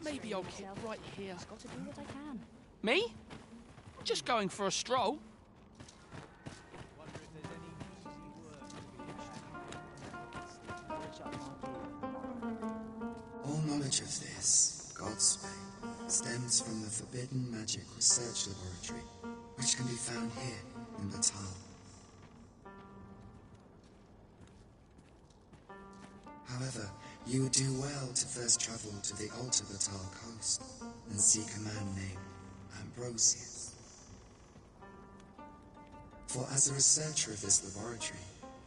Maybe I'll keep right here. Just got to do what I can. Me? Just going for a stroll. All knowledge of this, God's way, stems from the forbidden magic research laboratory, which can be found here in Bakbatthal. However, you would do well to first travel to the Alta Bakbatthal coast and seek a man named Ambrosius. For as a researcher of this laboratory,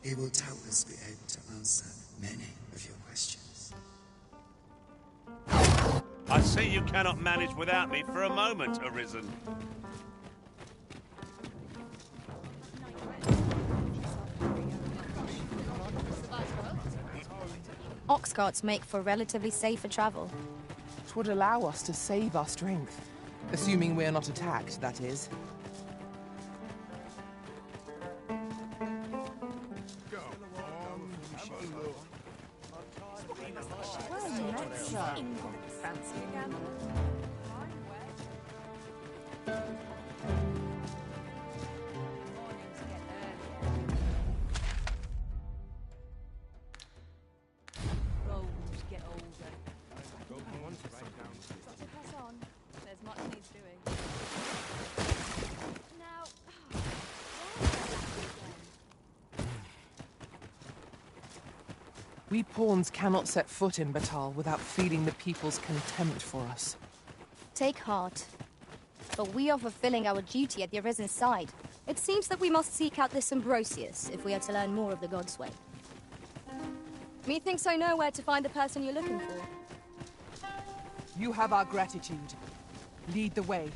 he will doubtless be able to answer many of your questions. I see you cannot manage without me for a moment, Arisen. Ox carts make for relatively safer travel. It would allow us to save our strength. Assuming we're not attacked, that is. Fancy again? We pawns cannot set foot in Bakbatthal without feeling the people's contempt for us. Take heart. But we are fulfilling our duty at the Arisen's side. It seems that we must seek out this Ambrosius if we are to learn more of the God's way. Methinks I know where to find the person you're looking for. You have our gratitude. Lead the way.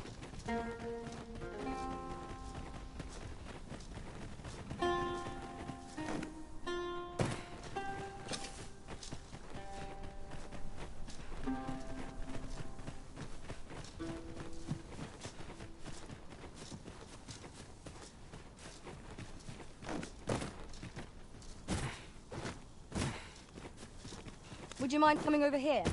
Would you mind coming over here?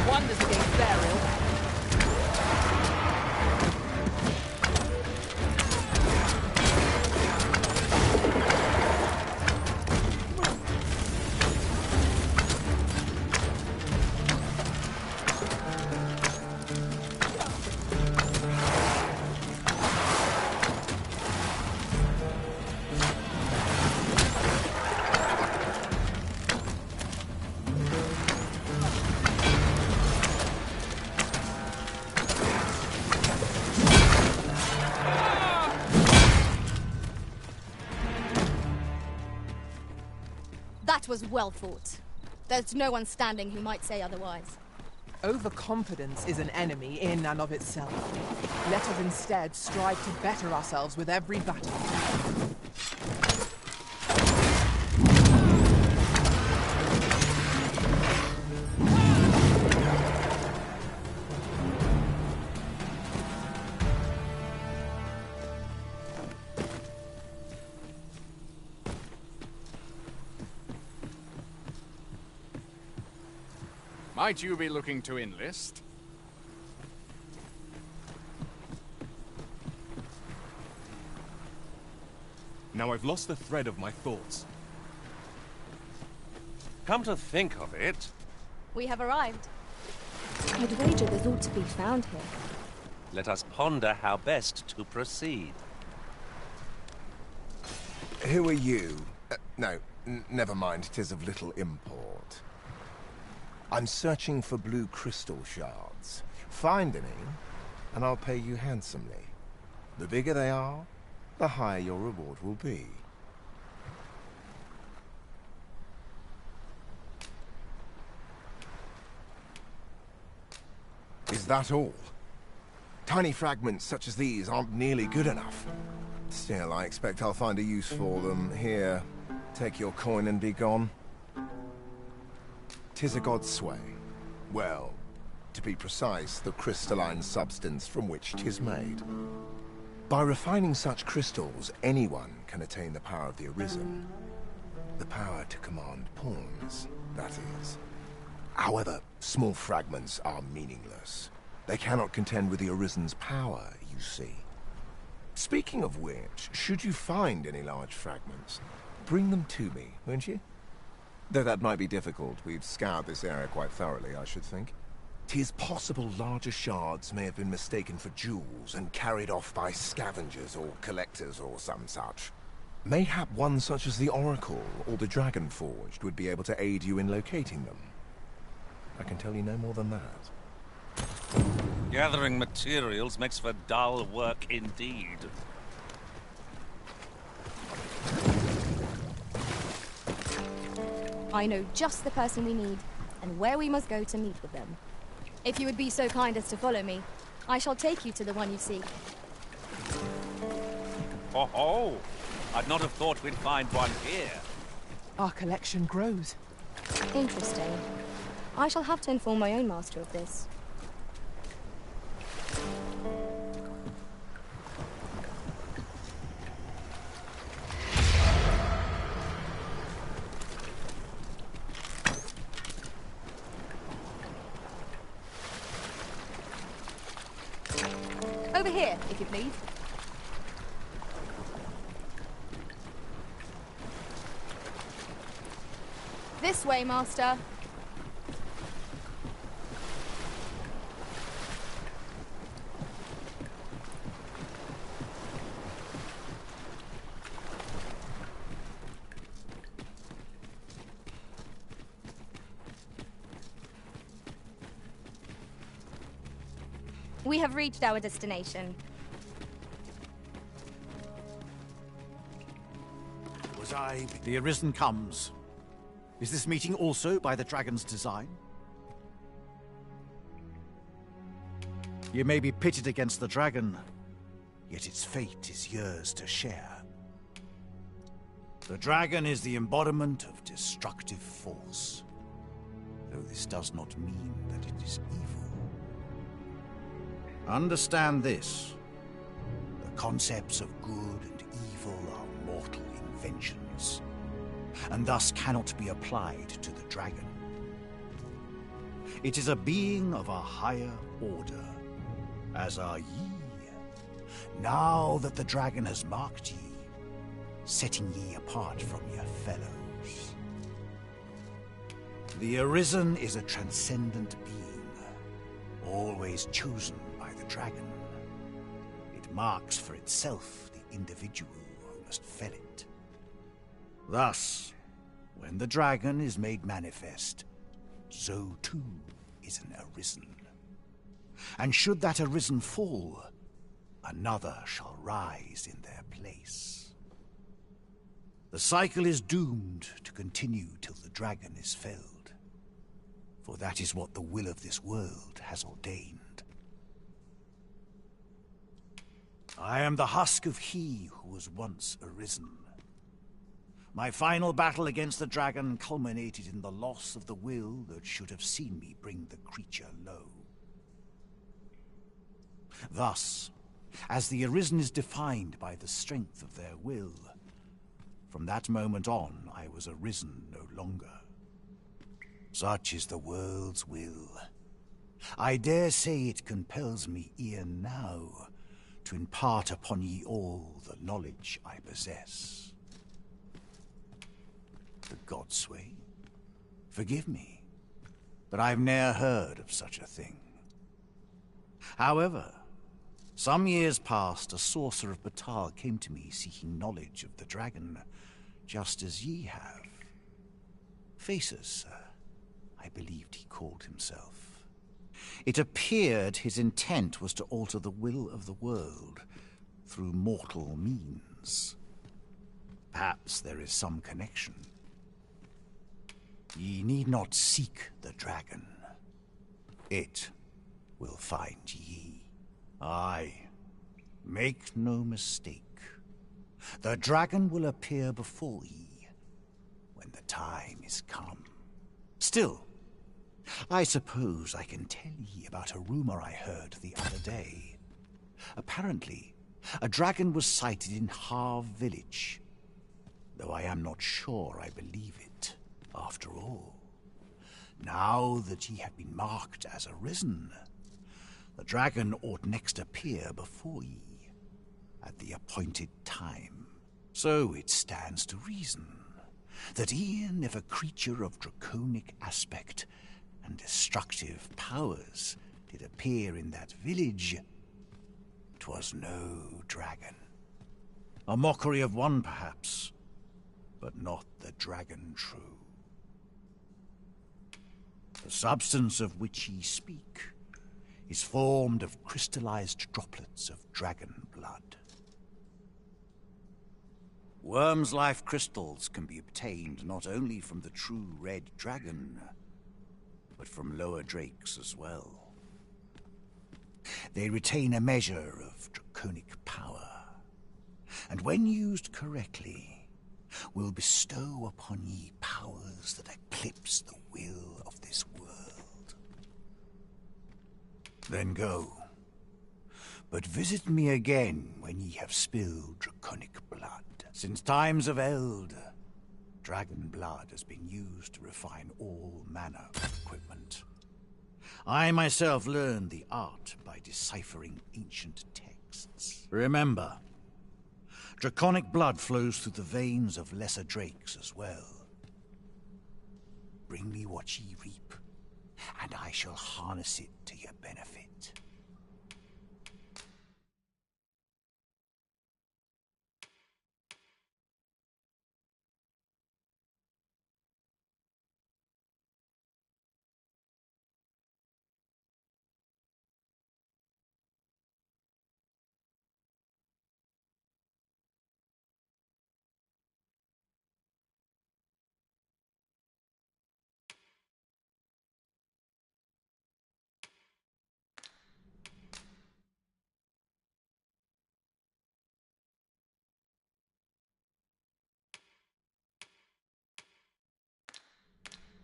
Wonders against burial. That was well fought. There's no one standing who might say otherwise. Overconfidence is an enemy in and of itself. Let us instead strive to better ourselves with every battle. Might you be looking to enlist? Now I've lost the thread of my thoughts. Come to think of it, We have arrived. I'd wager there's ought to be found here. let us ponder how best to proceed. Who are you? No, never mind, 'tis of little import. I'm searching for blue crystal shards. Find any, and I'll pay you handsomely. The bigger they are, the higher your reward will be. Is that all? Tiny fragments such as these aren't nearly good enough. Still, I expect I'll find a use for them. Here, take your coin and be gone. 'Tis a god's sway. Well, to be precise, the crystalline substance from which 'tis made. By refining such crystals, anyone can attain the power of the Arisen. The power to command pawns, that is. However, small fragments are meaningless. They cannot contend with the Arisen's power, you see. Speaking of which, should you find any large fragments, bring them to me, won't you? Though that might be difficult. We've scoured this area quite thoroughly, I should think. 'Tis possible larger shards may have been mistaken for jewels and carried off by scavengers or collectors or some such. Mayhap one such as the Oracle or the Dragon Forged would be able to aid you in locating them. I can tell you no more than that. Gathering materials makes for dull work indeed. I know just the person we need, and where we must go to meet with them. If you would be so kind as to follow me, I shall take you to the one you seek. Oh, I'd not have thought we'd find one here. Our collection grows. Interesting. I shall have to inform my own master of this. Over here, if you please. This way, Master. We have reached our destination. Was I... The Arisen comes. Is this meeting also by the Dragon's design? You may be pitted against the Dragon, yet its fate is yours to share. The Dragon is the embodiment of destructive force, though this does not mean that it is evil. Understand this. The concepts of good and evil are mortal inventions, and thus cannot be applied to the Dragon. It is a being of a higher order, as are ye. Now that the Dragon has marked ye, setting ye apart from your fellows. The Arisen is a transcendent being, always chosen by the Dragon. It marks for itself the individual who must fell it. Thus, when the Dragon is made manifest, so too is an Arisen. And should that Arisen fall, another shall rise in their place. The cycle is doomed to continue till the Dragon is felled, for that is what the will of this world has ordained. I am the husk of he who was once Arisen. My final battle against the Dragon culminated in the loss of the will that should have seen me bring the creature low. Thus, as the Arisen is defined by the strength of their will, from that moment on I was Arisen no longer. Such is the world's will. I dare say it compels me e'en now to impart upon ye all the knowledge I possess. The Godsway? Forgive me, but I've ne'er heard of such a thing. However, some years past, a sorcerer of Bakbatthal came to me seeking knowledge of the Dragon, just as ye have. Faces, sir, I believed he called himself. It appeared his intent was to alter the will of the world through mortal means. Perhaps there is some connection. Ye need not seek the Dragon. It will find ye. Aye. Make no mistake. The dragon will appear before ye when the time is come. Still, I suppose I can tell ye about a rumor I heard the other day. Apparently, a dragon was sighted in Harv village, though I am not sure I believe it, after all. Now that ye have been marked as arisen, the dragon ought next appear before ye at the appointed time. So it stands to reason that e'en if a creature of draconic aspect and destructive powers did appear in that village, 'twas no dragon. A mockery of one, perhaps, but not the dragon true. The substance of which ye speak is formed of crystallized droplets of dragon blood. Worm's life crystals can be obtained not only from the true red dragon, but from lower drakes as well. They retain a measure of draconic power, and when used correctly, will bestow upon ye powers that eclipse the will of this world. Then go, but visit me again when ye have spilled draconic blood. Since times of eld, dragon blood has been used to refine all manner of equipment. I myself learned the art by deciphering ancient texts. Remember, draconic blood flows through the veins of lesser drakes as well. Bring me what ye reap, and I shall harness it to your benefit.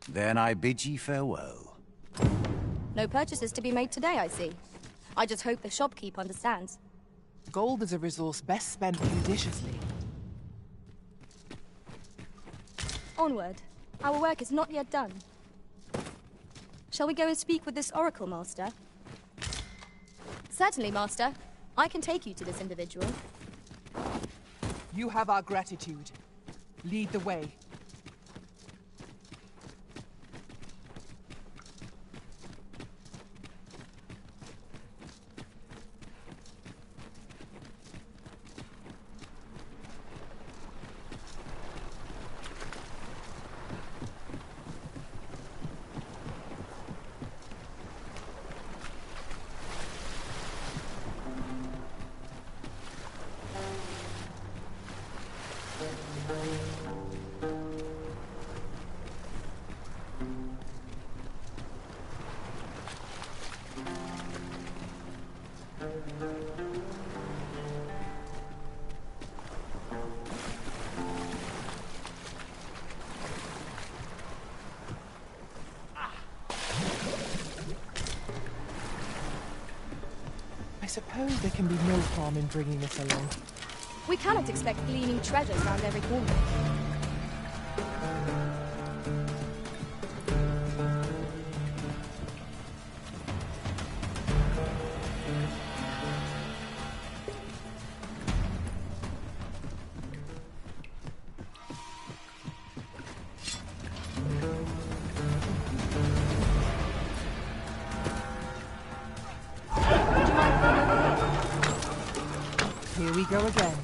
Then I bid ye farewell. No purchases to be made today, I see. I just hope the shopkeep understands. Gold is a resource best spent judiciously. Onward. Our work is not yet done. Shall we go and speak with this Oracle, Master? Certainly, Master. I can take you to this individual. You have our gratitude. Lead the way. I suppose there can be no harm in bringing us along. We cannot expect gleaming treasures round every corner. Here we go again.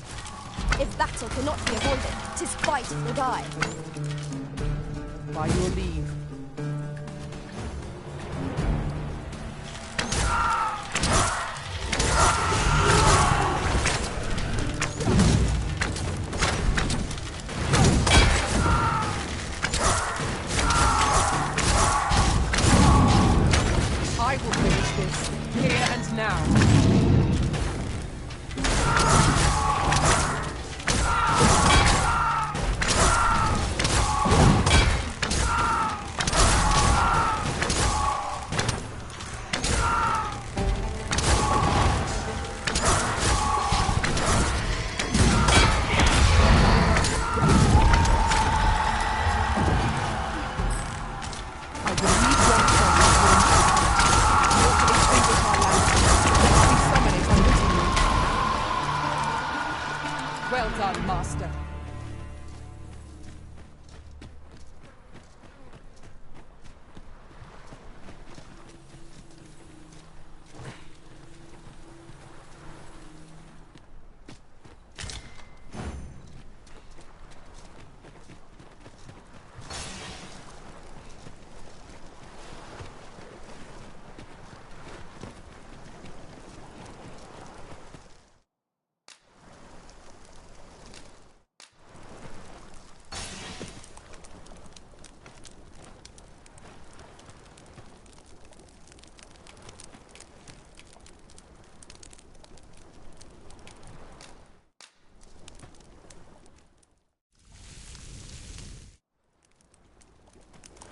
If battle cannot be avoided, 'tis fight or die. By your leave. I will finish this, here and now.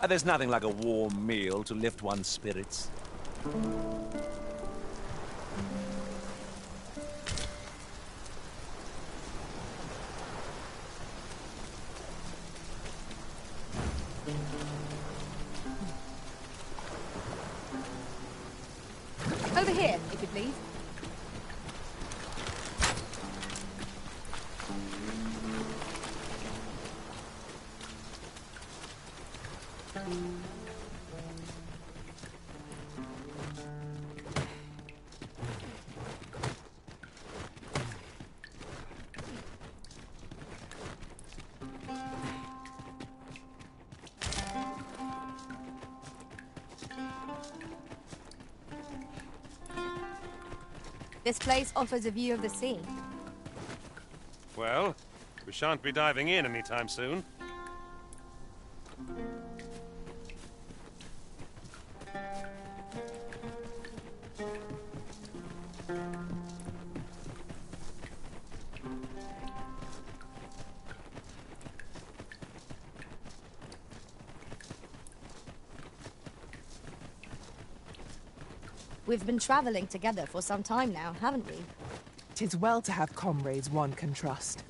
There's nothing like a warm meal to lift one's spirits. Over here, if you please. This place offers a view of the sea. Well, we shan't be diving in anytime soon. We've been traveling together for some time now, haven't we? 'Tis well to have comrades one can trust.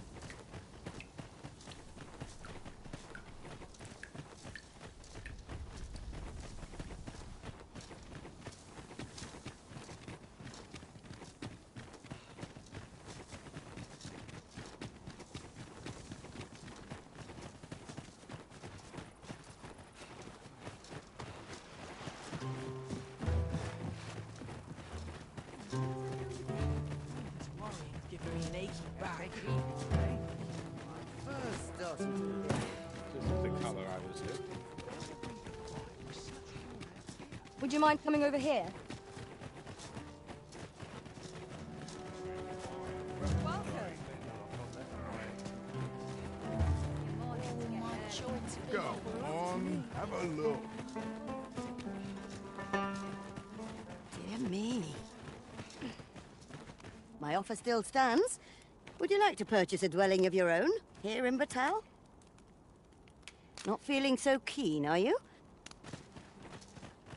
Would you mind coming over here? Go on, have a look. Dear me. My offer still stands. Would you like to purchase a dwelling of your own here in Bakbatthal? Not feeling so keen, are you?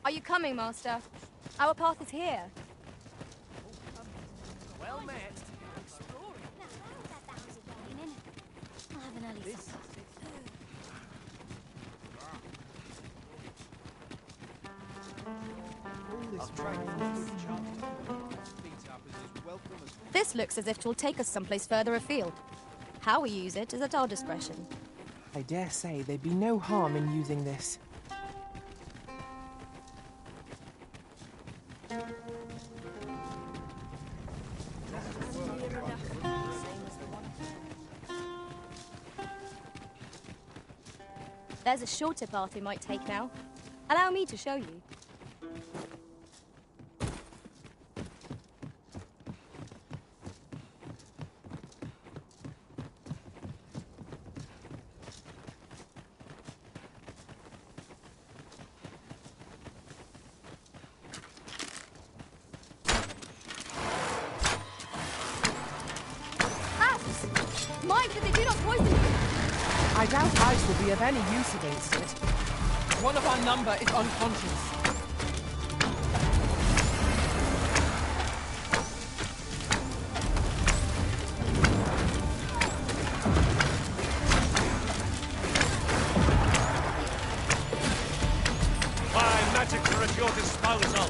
Are you coming, Master? Our path is here. Well met. I'll have an early supper. This looks as if it will take us someplace further afield. How we use it is at our discretion. I dare say there'd be no harm in using this. There's a shorter path we might take now. Allow me to show you. Ats! Mind that they do not poison you! I doubt ice will be of any use against it. One of our number is unconscious. My magics are at your disposal.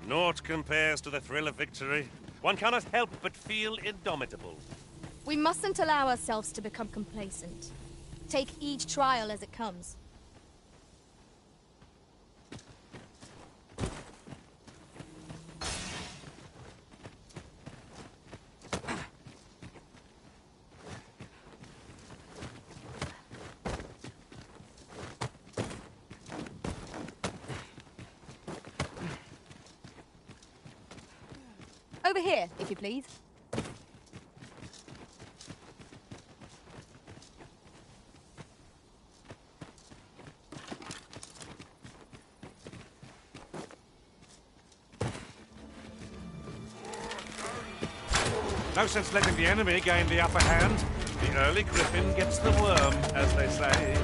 Naught compares to the thrill of victory. One cannot help but feel indomitable. We mustn't allow ourselves to become complacent. Take each trial as it comes. Over here, if you please. No sense letting the enemy gain the upper hand. The early griffin gets the worm, as they say.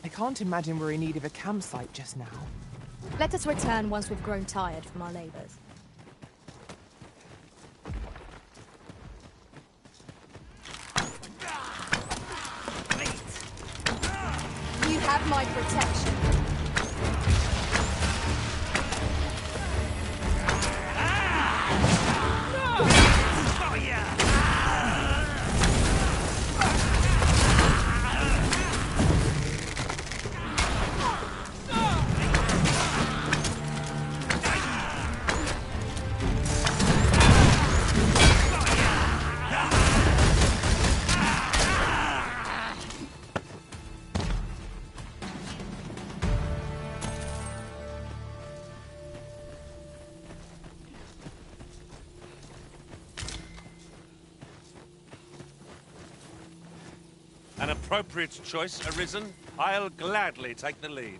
I can't imagine we're in need of a campsite just now. Let us return once we've grown tired from our labors. You have my protection. An appropriate choice arisen. I'll gladly take the lead.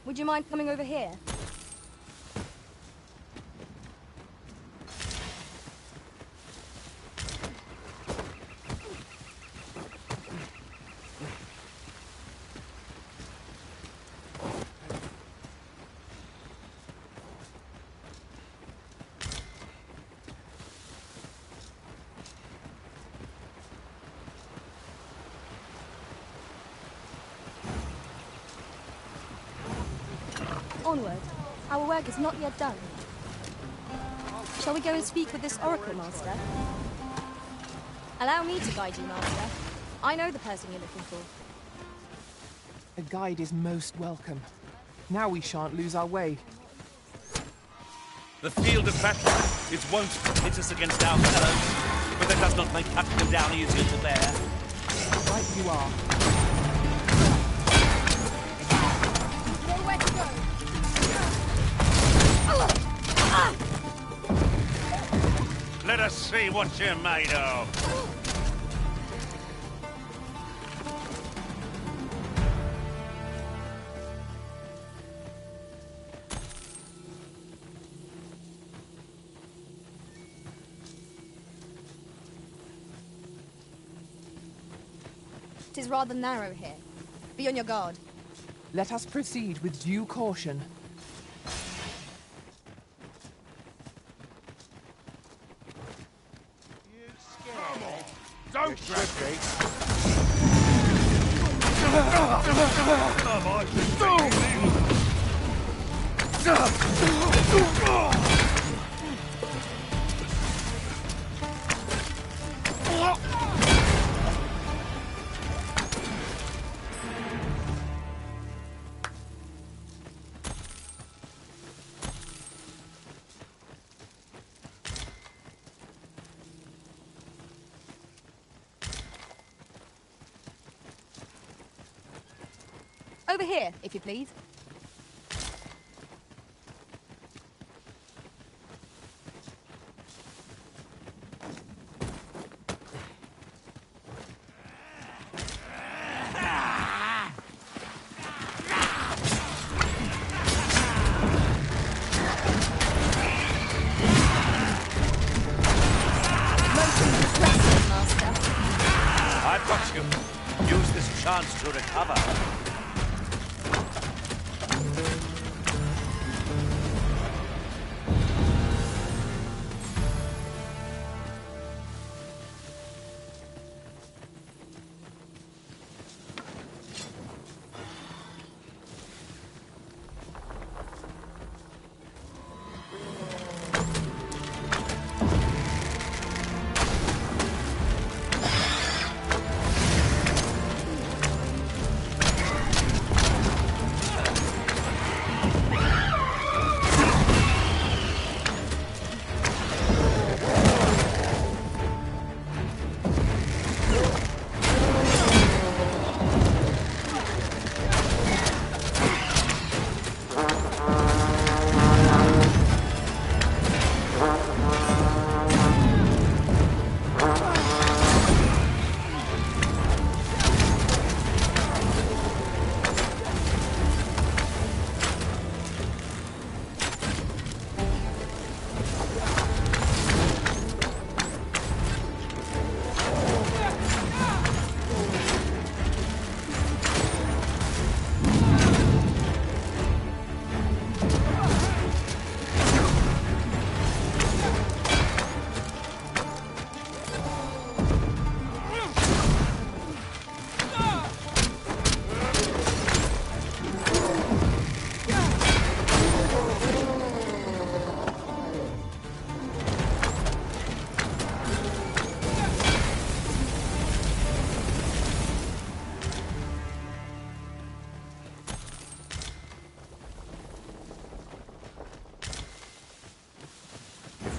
Would you mind coming over here? Onward. Our work is not yet done. Shall we go and speak with this Oracle Master? Allow me to guide you, Master. I know the person you're looking for. A guide is most welcome. Now we shan't lose our way. The field of battle, it won't hit us against our fellows, but that does not make cutting them down easier to bear. Right you are. Nowhere to go. Let us see what you're made of. It is rather narrow here. Be on your guard. Let us proceed with due caution. Don't grab me! Over here, if you please. I've got you. Use this chance to recover.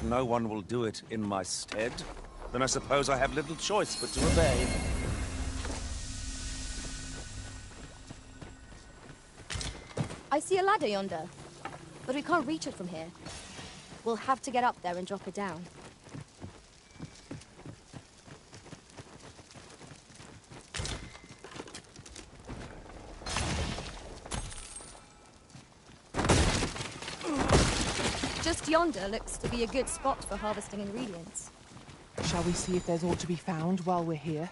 No one will do it in my stead, then I suppose I have little choice but to obey. I see a ladder yonder, but we can't reach it from here. We'll have to get up there and drop it down. Just yonder looks to be a good spot for harvesting ingredients. Shall we see if there's aught to be found while we're here?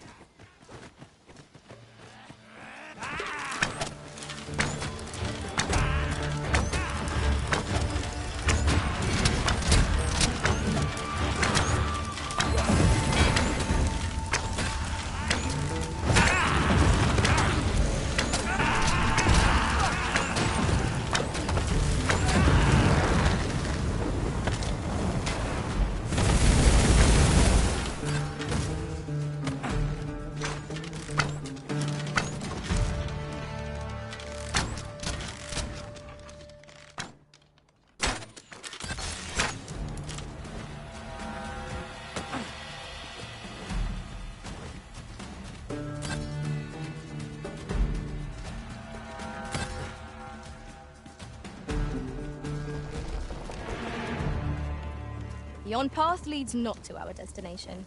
Yon path leads not to our destination.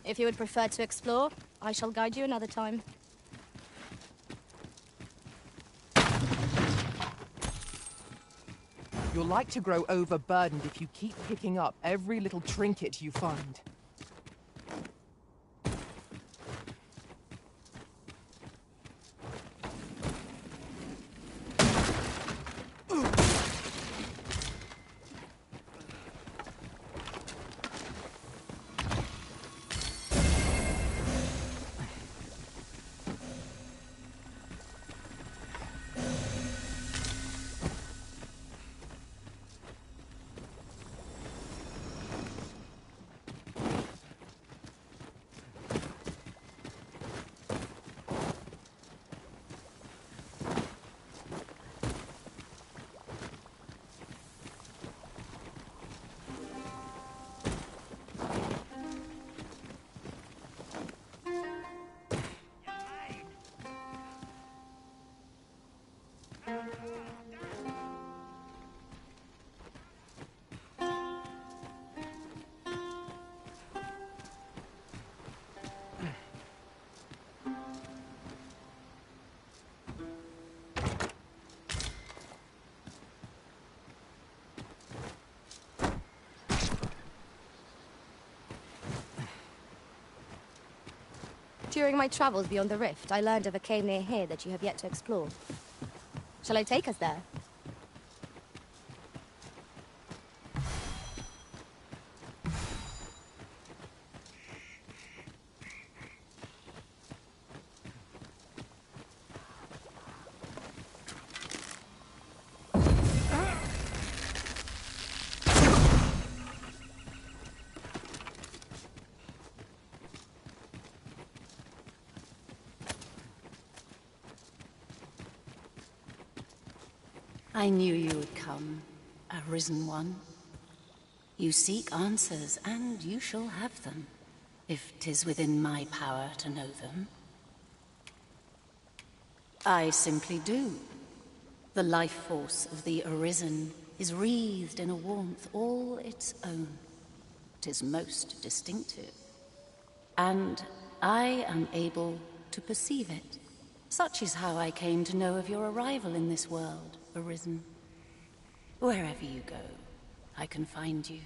If you would prefer to explore, I shall guide you another time. You're like to grow overburdened if you keep picking up every little trinket you find. During my travels beyond the rift, I learned of a cave near here that you have yet to explore. Shall I take us there? I knew you would come, Arisen One. You seek answers, and you shall have them, if 'tis within my power to know them. I simply do. The life force of the Arisen is wreathed in a warmth all its own. 'Tis most distinctive. And I am able to perceive it. Such is how I came to know of your arrival in this world, Arisen. Wherever you go, I can find you.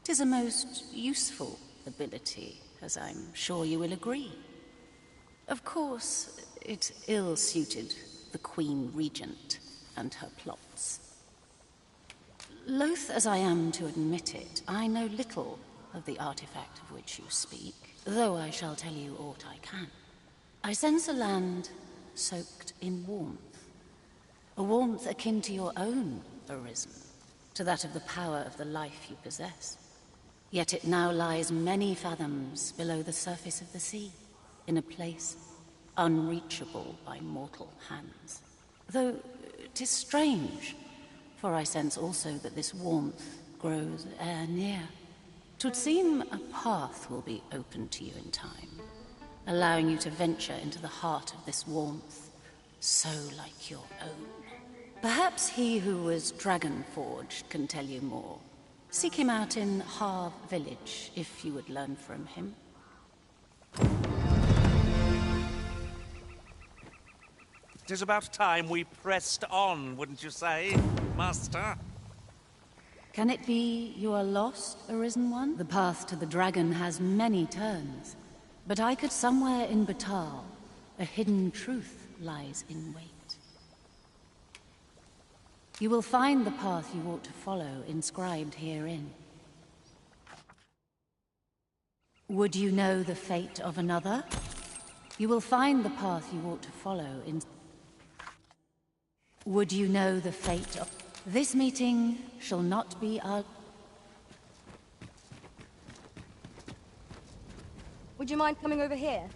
'Tis a most useful ability, as I'm sure you will agree. Of course, it ill-suited the Queen Regent and her plots. Loath as I am to admit it, I know little of the artifact of which you speak, though I shall tell you aught I can. I sense a land soaked in warmth. A warmth akin to your own, Arisen, to that of the power of the life you possess. Yet it now lies many fathoms below the surface of the sea, in a place unreachable by mortal hands. Though 'tis strange, for I sense also that this warmth grows ere near. 'Twould seem a path will be open to you in time, allowing you to venture into the heart of this warmth, so like your own. Perhaps he who was dragon-forged can tell you more. Seek him out in Harv Village, if you would learn from him. Tis about time we pressed on, wouldn't you say, Master? Can it be you are lost, Arisen One? The path to the dragon has many turns, but I could somewhere in Bakbatthal, a hidden truth lies in wait. You will find the path you ought to follow inscribed herein. Would you know the fate of another? You will find the path you ought to follow in... Would you know the fate of... This meeting shall not be our... Would you mind coming over here?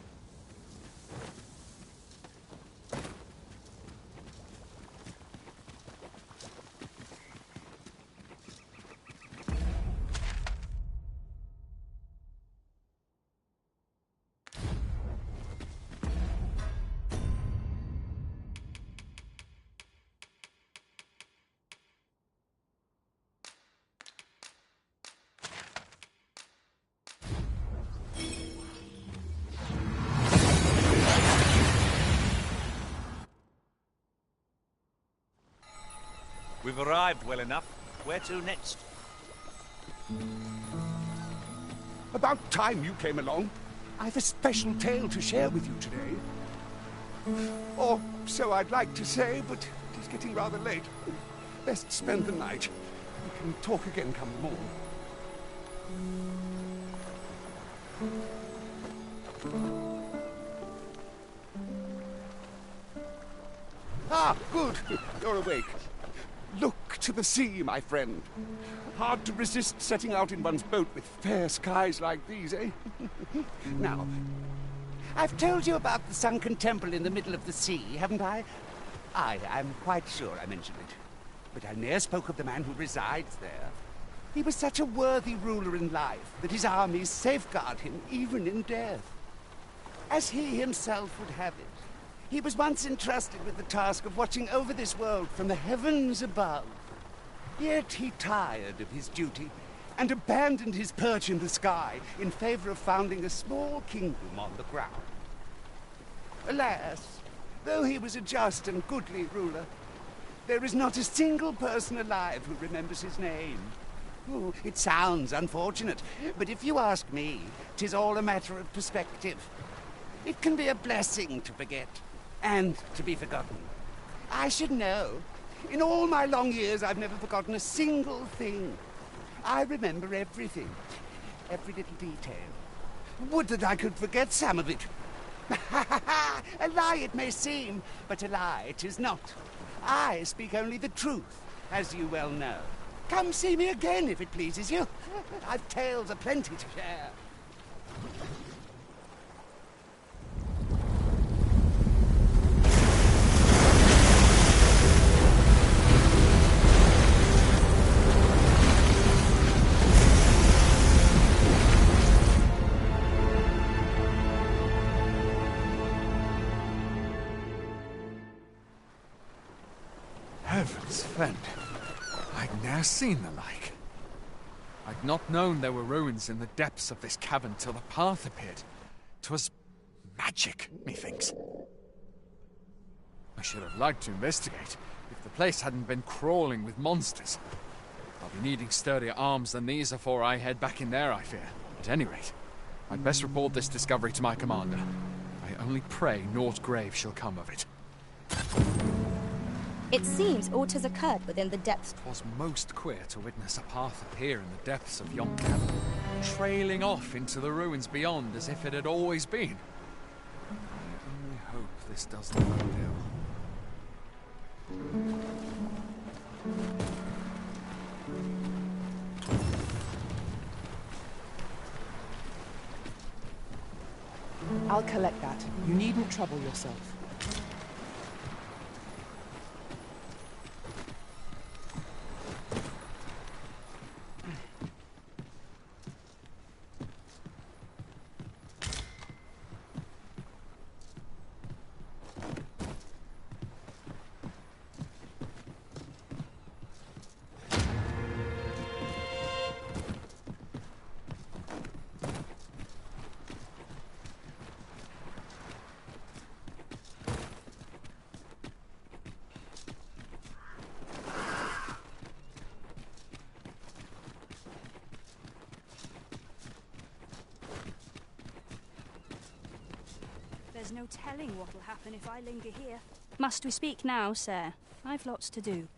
We've arrived well enough. Where to next? About time you came along. I've a special tale to share with you today. Or so I'd like to say, but it's getting rather late. Best spend the night. We can talk again come morn. Ah, good. You're awake. Look to the sea, my friend. Hard to resist setting out in one's boat with fair skies like these, eh? Now, I've told you about the sunken temple in the middle of the sea, haven't I? I'm quite sure I mentioned it. But I ne'er spoke of the man who resides there. He was such a worthy ruler in life that his armies safeguard him even in death. As he himself would have it, he was once entrusted with the task of watching over this world from the heavens above. Yet he tired of his duty and abandoned his perch in the sky in favor of founding a small kingdom on the ground. Alas, though he was a just and goodly ruler, there is not a single person alive who remembers his name. Oh, it sounds unfortunate, but if you ask me, 'tis all a matter of perspective. It can be a blessing to forget, and to be forgotten. I should know. In all my long years, I've never forgotten a single thing. I remember everything, every little detail. Would that I could forget some of it. A lie it may seem, but a lie it is not. I speak only the truth, as you well know. Come see me again if it pleases you. I've tales aplenty to share. Heavens fend. I'd ne'er seen the like. I'd not known there were ruins in the depths of this cavern till the path appeared. 'Twas magic, methinks. I should have liked to investigate if the place hadn't been crawling with monsters. I'll be needing sturdier arms than these afore I head back in there, I fear. At any rate, I'd best report this discovery to my commander. I only pray naught grave shall come of it. It seems aught has occurred within the depths. 'Twas most queer to witness a path appear in the depths of yon cavern, trailing off into the ruins beyond as if it had always been. I only hope this does not bode ill. I'll collect that. You needn't trouble yourself. There's no telling what'll happen if I linger here. Must we speak now, sir? I've lots to do.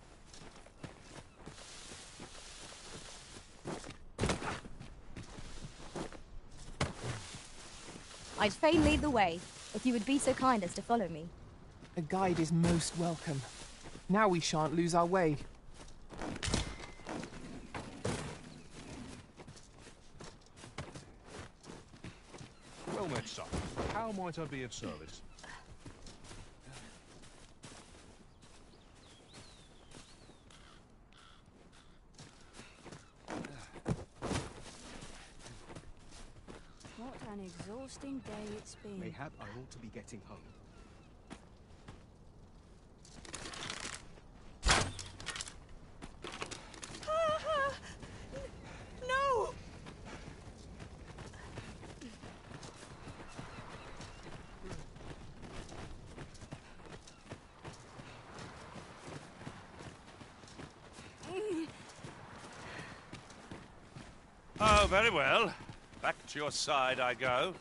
I'd fain lead the way, if you would be so kind as to follow me. A guide is most welcome. Now we shan't lose our way. Well met, son. How might I be of service? What an exhausting day it's been. Mayhap I ought to be getting home. No! Oh, very well. Back to your side I go.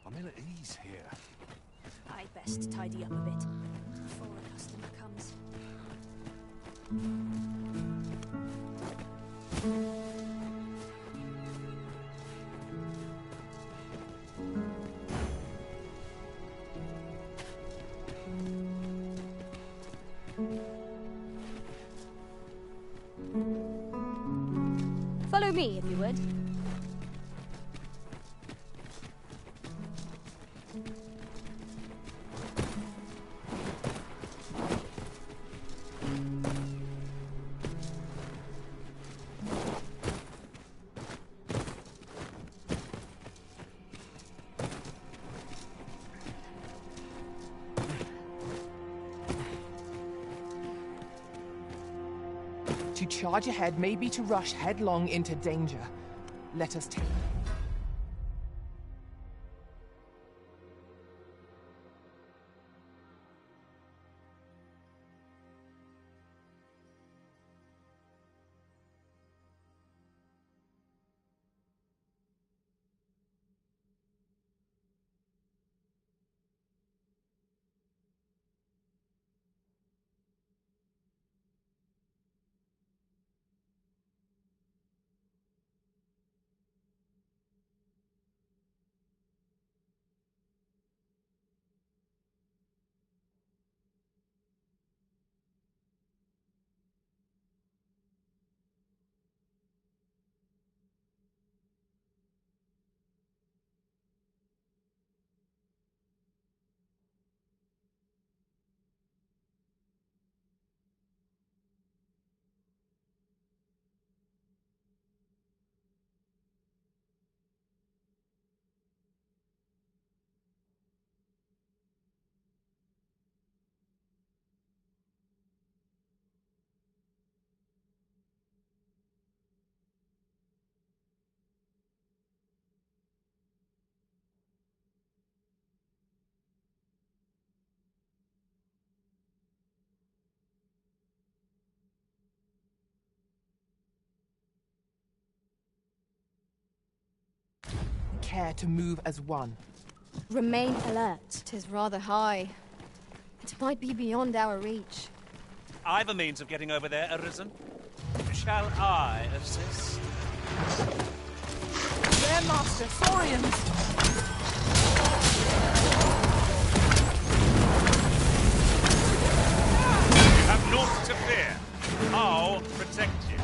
I'm ill at ease here. I'd best tidy up a bit before a customer comes. Follow me, if you would. To charge ahead may be to rush headlong into danger. Let us take. Care to move as one. Remain alert. 'Tis rather high. It might be beyond our reach. I've a means of getting over there, Arisen. Shall I assist? There, Master! Saurians! You have naught to fear. I'll protect you.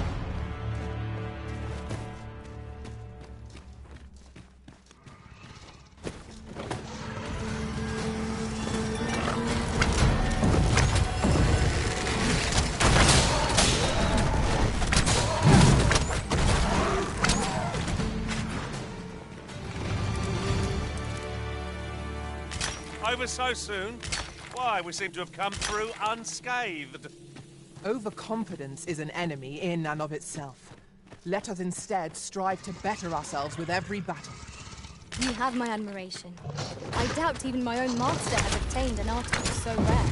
Over so soon? Why, we seem to have come through unscathed. Overconfidence is an enemy in and of itself. Let us instead strive to better ourselves with every battle. You have my admiration. I doubt even my own master has obtained an article so rare.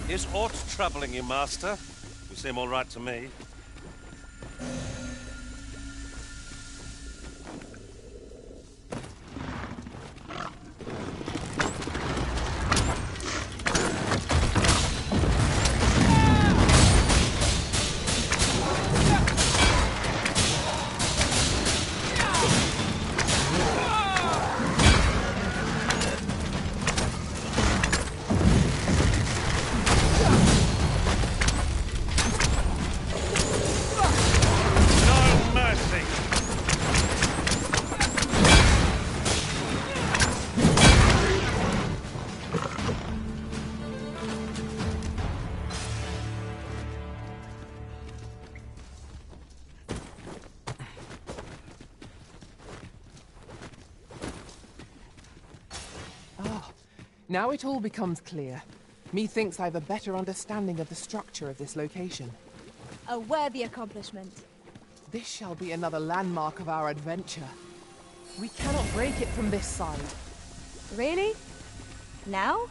Is aught troubling you, Master? You seem all right to me. Now it all becomes clear. Methinks I have a better understanding of the structure of this location. A worthy accomplishment. This shall be another landmark of our adventure. We cannot break it from this side. Really? Now?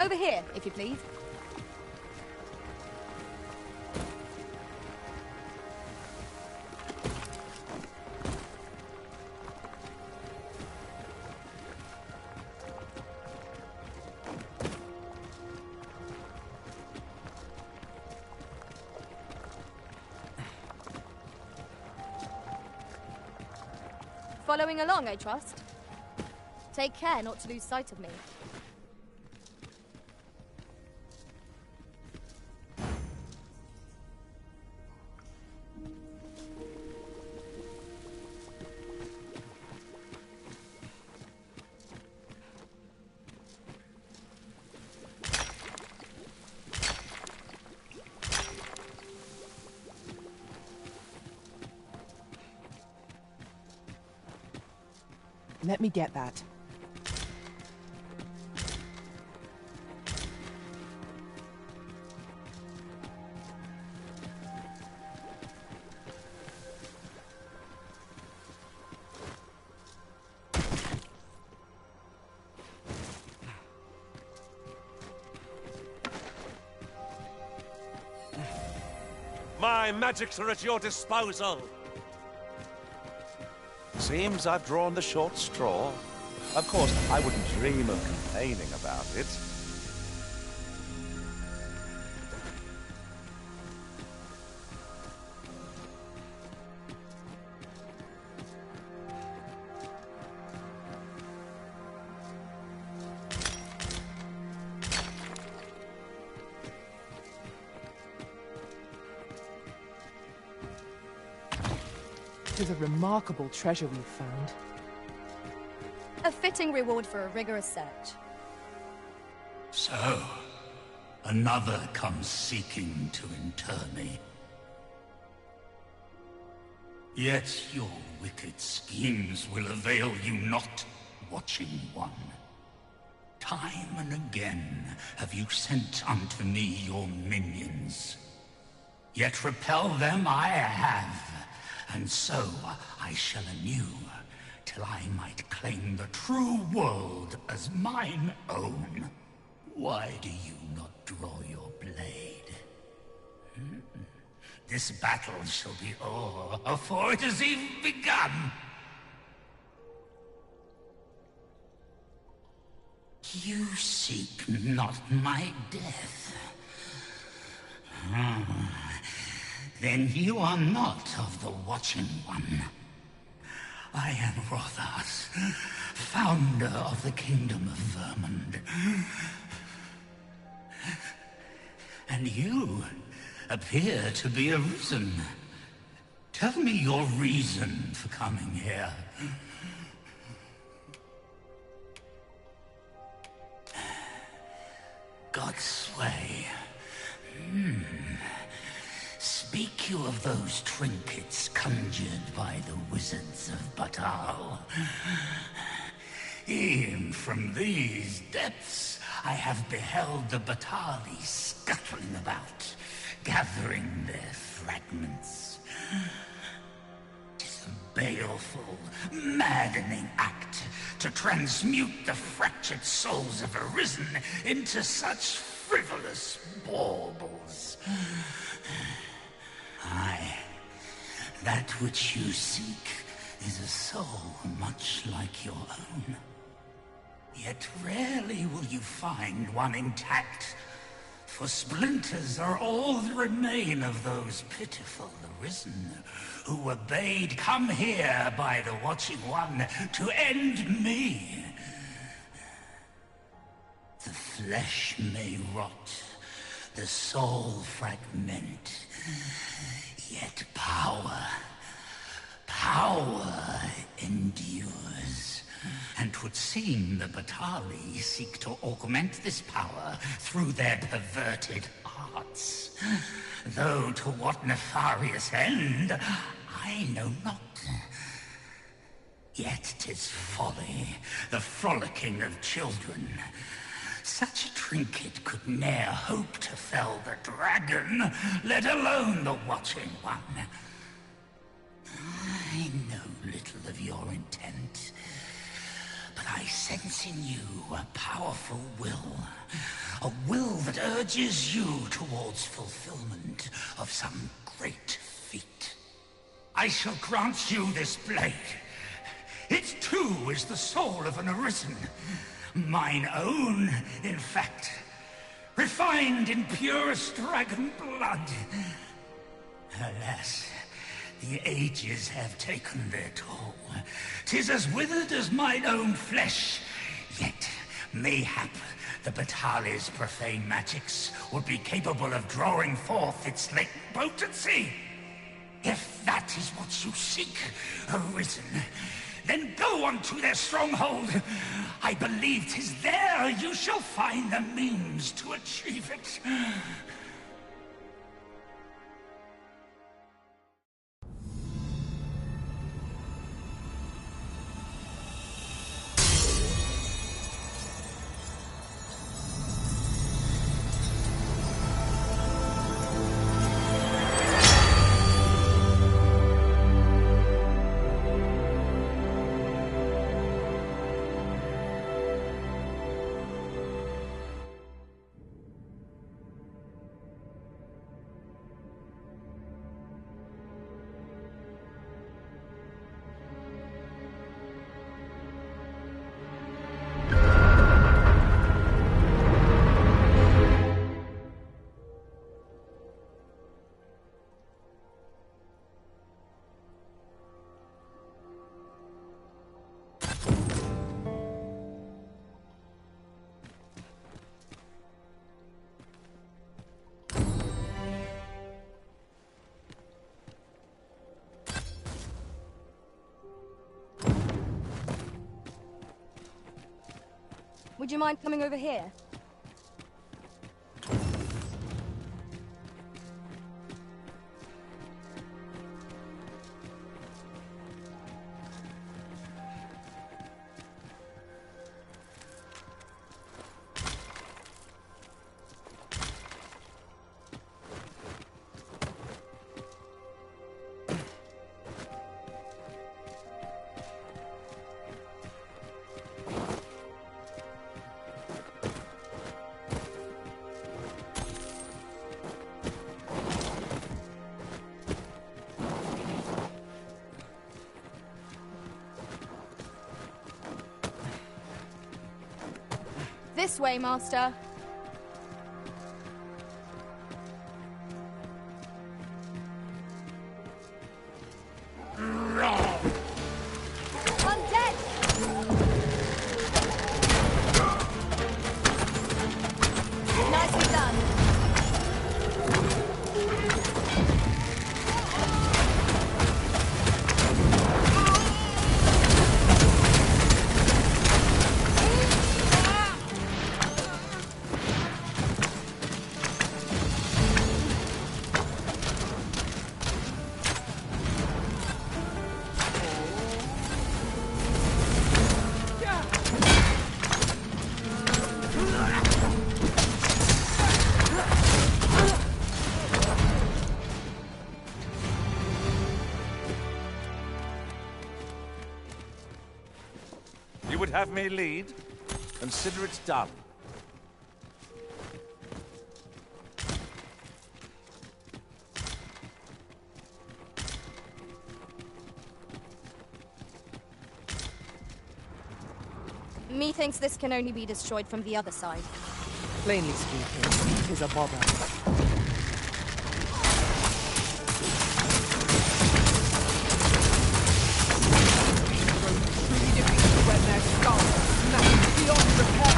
Over here, if you please. Following along, I trust. Take care not to lose sight of me. Let me get that. My magics are at your disposal. Seems I've drawn the short straw. Of course, I wouldn't dream of complaining about it. It is a remarkable treasure we've found. A fitting reward for a rigorous search. So, another comes seeking to inter me. Yet your wicked schemes will avail you not, Watching One. Time and again have you sent unto me your minions. Yet repel them I have. And so I shall anew, till I might claim the true world as mine own. Why do you not draw your blade? This battle shall be o'er afore it has even begun. You seek not my death. Then you are not of the Watching One. I am Rothas, founder of the Kingdom of Vermund. And you appear to be arisen. Tell me your reason for coming here. God's sway. Speak you of those trinkets conjured by the wizards of Bakbatthal. E'en from these depths I have beheld the Battali scuttling about, gathering their fragments. 'Tis a baleful, maddening act to transmute the fractured souls of Arisen into such frivolous baubles. Aye, that which you seek is a soul much like your own. Yet rarely will you find one intact, for splinters are all that remain of those pitiful arisen, who were bade come here by the Watching One to end me. The flesh may rot, the soul fragment, yet power endures. And 'twould seem the Battali seek to augment this power through their perverted arts. Though to what nefarious end, I know not. Yet 'tis folly, the frolicking of children. Such a trinket could ne'er hope to fell the dragon, let alone the Watching One. I know little of your intent, but I sense in you a powerful will. A will that urges you towards fulfillment of some great feat. I shall grant you this blade. It too is the soul of an arisen. Mine own, in fact. Refined in purest dragon blood. Alas, the ages have taken their toll. 'Tis as withered as mine own flesh. Yet, mayhap, the Battali's profane magics would be capable of drawing forth its latent potency. If that is what you seek, Arisen, then go on to their stronghold. I believe 'tis there you shall find the means to achieve it. Would you mind coming over here? This way, Master. Undead! Nicely done. You would have me lead? Consider it done. Methinks this can only be destroyed from the other side. Plainly speaking, it is a bother. Truly defeated when their skulls smashed beyond repair.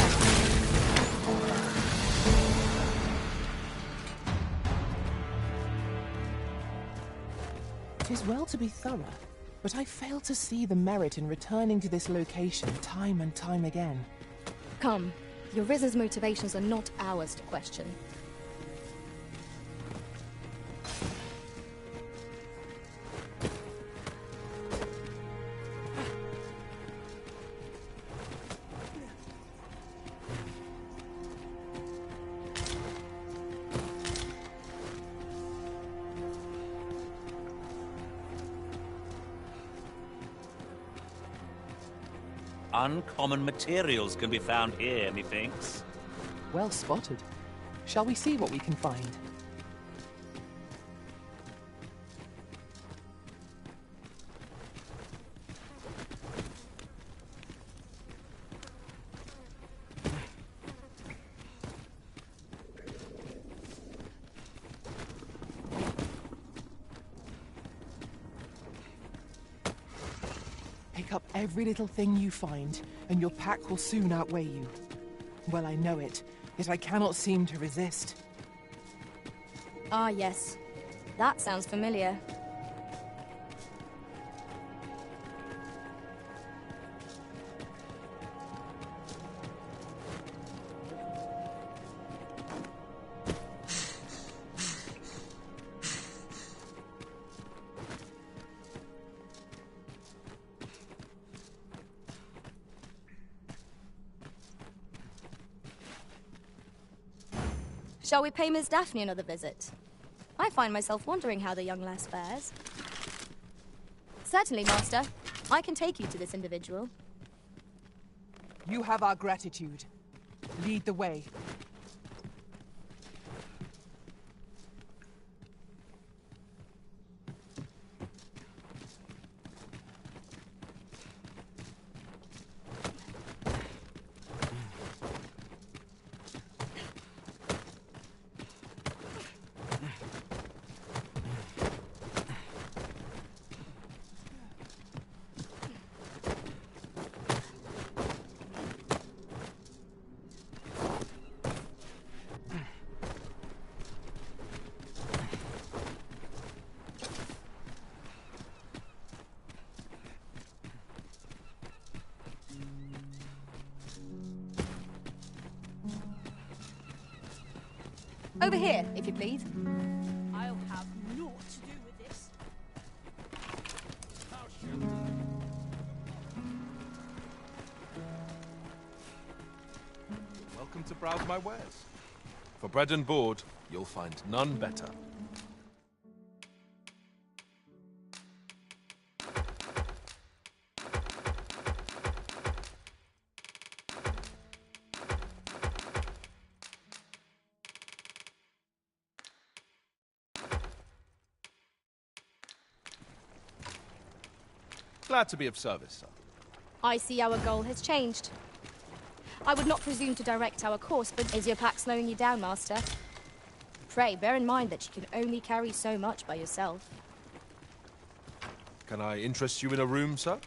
It is well to be thorough, but I fail to see the merit in returning to this location time and time again. Come, your Risen's motivations are not ours to question. Uncommon materials can be found here, methinks. Well spotted. Shall we see what we can find? Pick up every little thing you find, and your pack will soon outweigh you. Well, I know it, yet I cannot seem to resist. Ah, yes. That sounds familiar. Shall we pay Miss Daphne another visit? I find myself wondering how the young lass fares. Certainly, Master. I can take you to this individual. You have our gratitude. Lead the way. Over here, if you please. I'll have naught to do with this. Welcome to browse my wares. For bread and board, you'll find none better. Glad to be of service, sir. I see our goal has changed. I would not presume to direct our course, but is your pack slowing you down, Master? Pray, bear in mind that you can only carry so much by yourself. Can I interest you in a room, sir?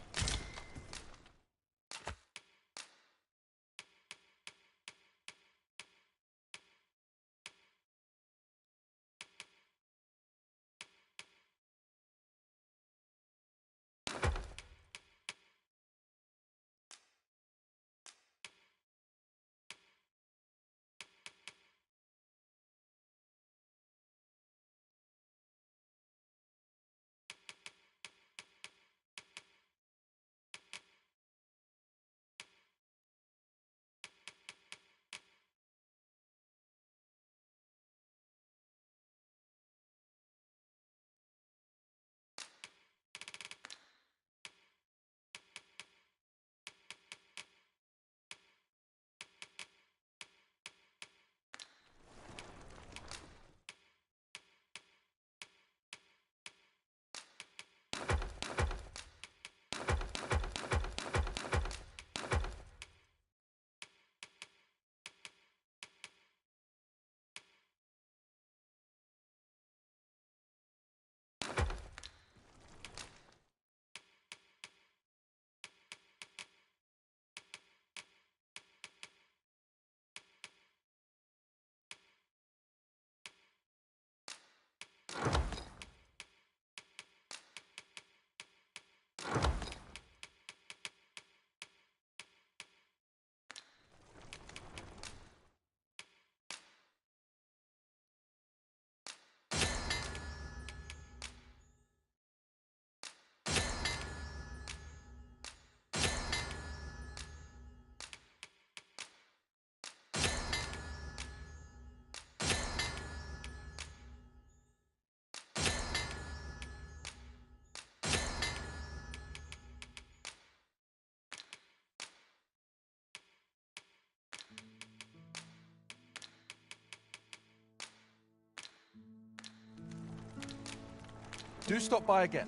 Do stop by again.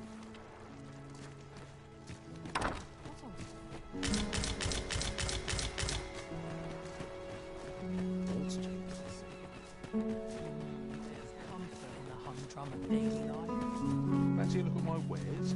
Fancy a look at my wares?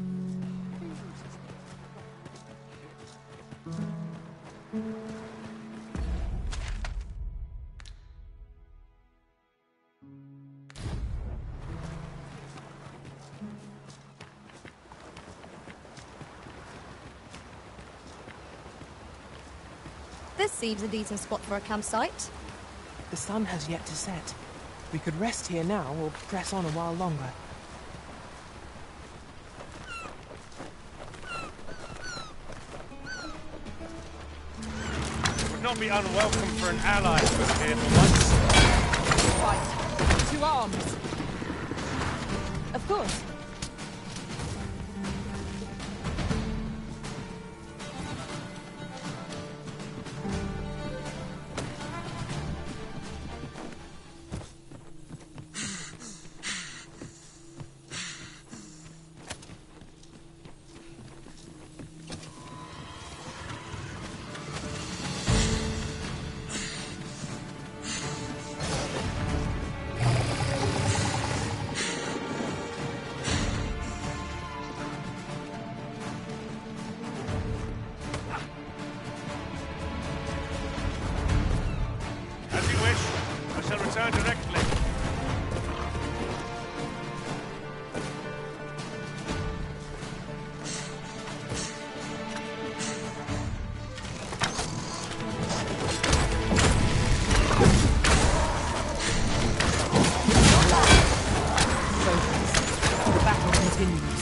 This seems a decent spot for a campsite. The sun has yet to set. We could rest here now or press on a while longer. It would not be unwelcome for an ally to appear for once. Right. To arms. Of course. Return directly. The battle continues.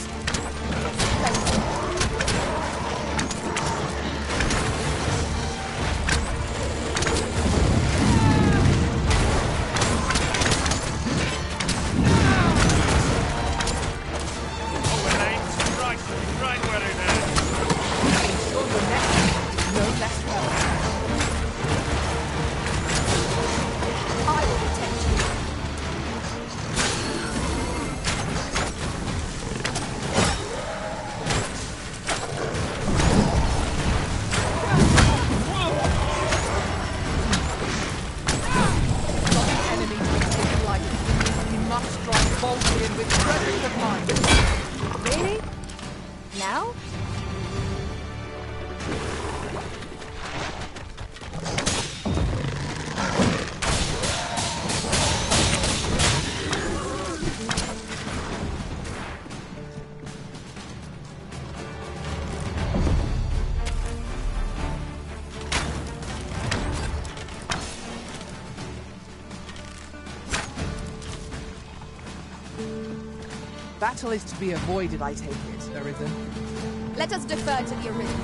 Really? Now? Battle is to be avoided, I take it, Arisen. Let us defer to the Arisen.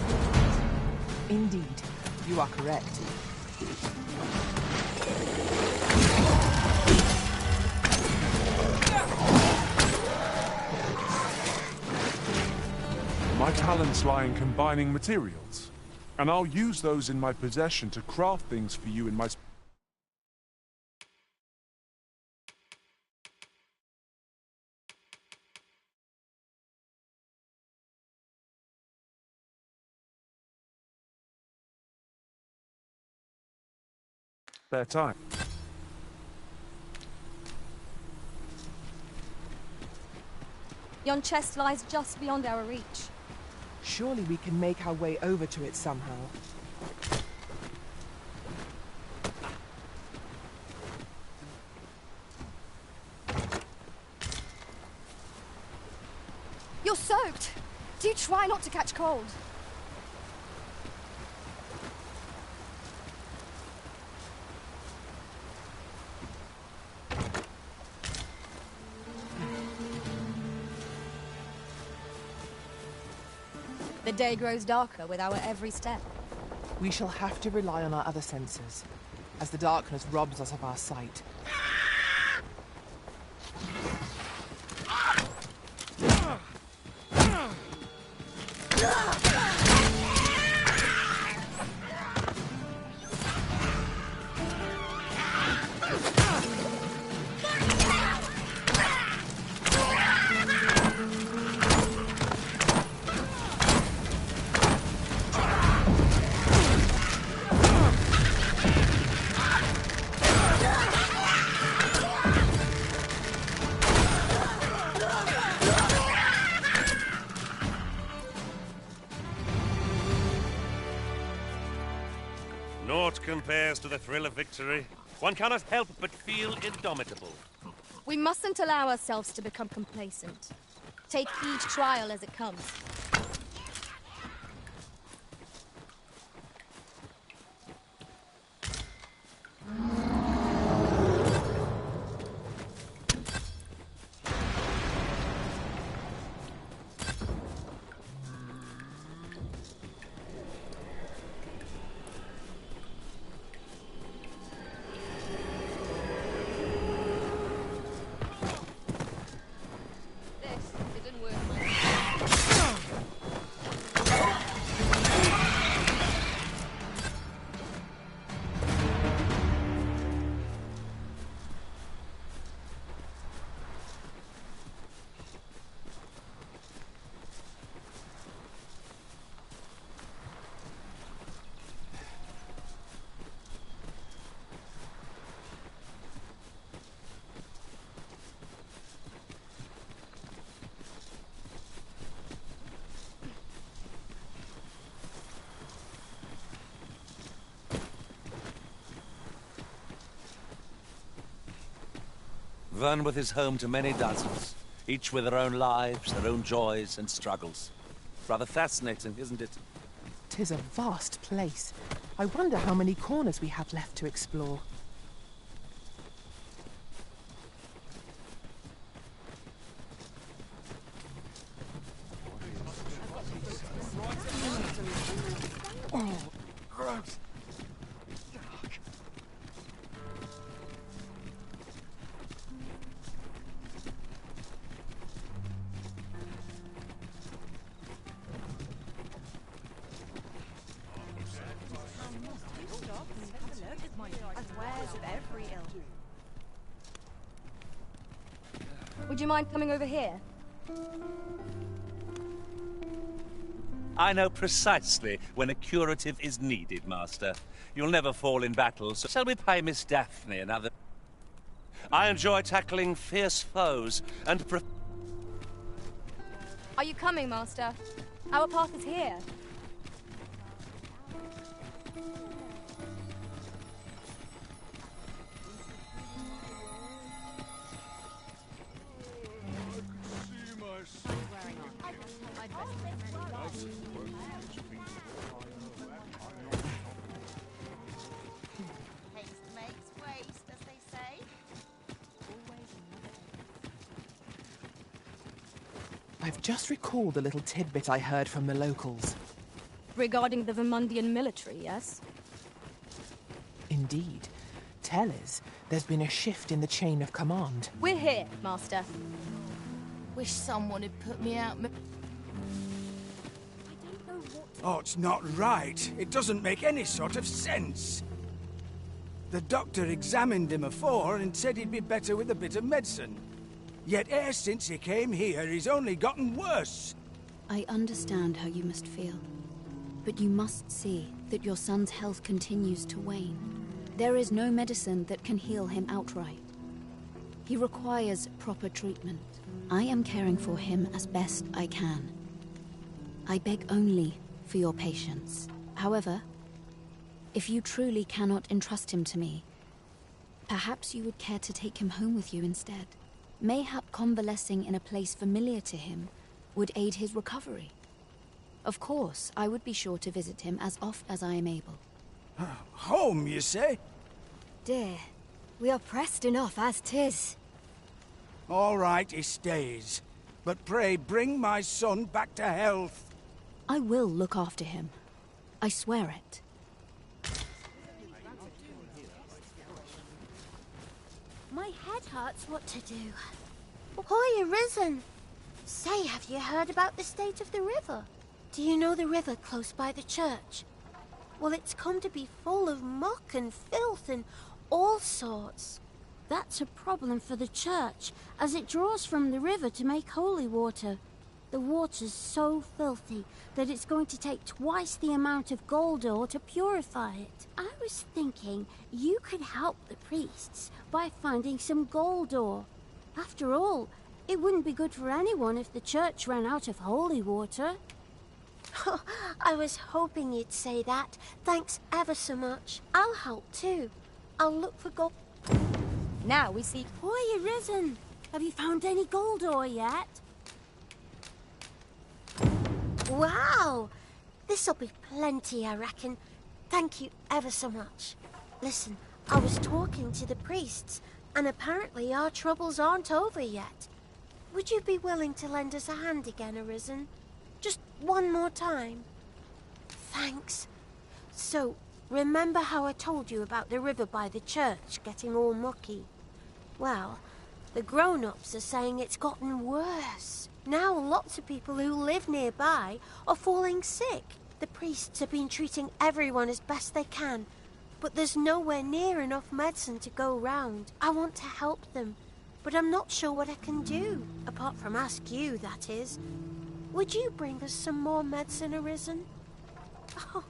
Indeed, you are correct. My talents lie in combining materials, and I'll use those in my possession to craft things for you in my... spare time. Yon chest lies just beyond our reach. Surely we can make our way over to it somehow. You're soaked! Do try not to catch cold. The day grows darker with our every step. We shall have to rely on our other senses, as the darkness robs us of our sight. Naught compares to the thrill of victory. One cannot help but feel indomitable. We mustn't allow ourselves to become complacent. Take each trial as it comes. Vernworth is home to many dozens, each with their own lives, their own joys and struggles. Rather fascinating, isn't it? 'Tis a vast place. I wonder how many corners we have left to explore. Oh, gross. Would you mind coming over here? I know precisely when a curative is needed, Master. You'll never fall in battle, so shall we pay Miss Daphne another... I enjoy tackling fierce foes and... Are you coming, Master? Our path is here. I've just recalled a little tidbit I heard from the locals. Regarding the Vermundian military, yes? Indeed. Tell us, there's been a shift in the chain of command. We're here, Master. Wish someone had put me out. Oh, it's not right. It doesn't make any sort of sense. The doctor examined him afore and said he'd be better with a bit of medicine. Yet e'er since he came here, he's only gotten worse. I understand how you must feel. But you must see that your son's health continues to wane. There is no medicine that can heal him outright. He requires proper treatment. I am caring for him as best I can. I beg only for your patience. However, if you truly cannot entrust him to me, perhaps you would care to take him home with you instead. Mayhap convalescing in a place familiar to him would aid his recovery. Of course, I would be sure to visit him as oft as I am able. Home, you say? Dear, we are pressed enough as 'tis. All right, he stays. But pray, bring my son back to health. I will look after him. I swear it. My head hurts what to do. Why arisen? Say, have you heard about the state of the river? Do you know the river close by the church? Well, it's come to be full of muck and filth and all sorts. That's a problem for the church, as it draws from the river to make holy water. The water's so filthy that it's going to take twice the amount of gold ore to purify it. I was thinking you could help the priests by finding some gold ore. After all, it wouldn't be good for anyone if the church ran out of holy water. I was hoping you'd say that. Thanks ever so much. I'll help too. I'll look for gold. Now we see... Hoy, Arisen! Have you found any gold ore yet? Wow! This'll be plenty, I reckon. Thank you ever so much. Listen, I was talking to the priests, and apparently our troubles aren't over yet. Would you be willing to lend us a hand again, Arisen? Just one more time? Thanks. So, remember how I told you about the river by the church getting all mucky? Well, the grown-ups are saying it's gotten worse. Now lots of people who live nearby are falling sick. The priests have been treating everyone as best they can, but there's nowhere near enough medicine to go round. I want to help them, but I'm not sure what I can do, apart from ask you, that is. Would you bring us some more medicine, Arisen? Oh,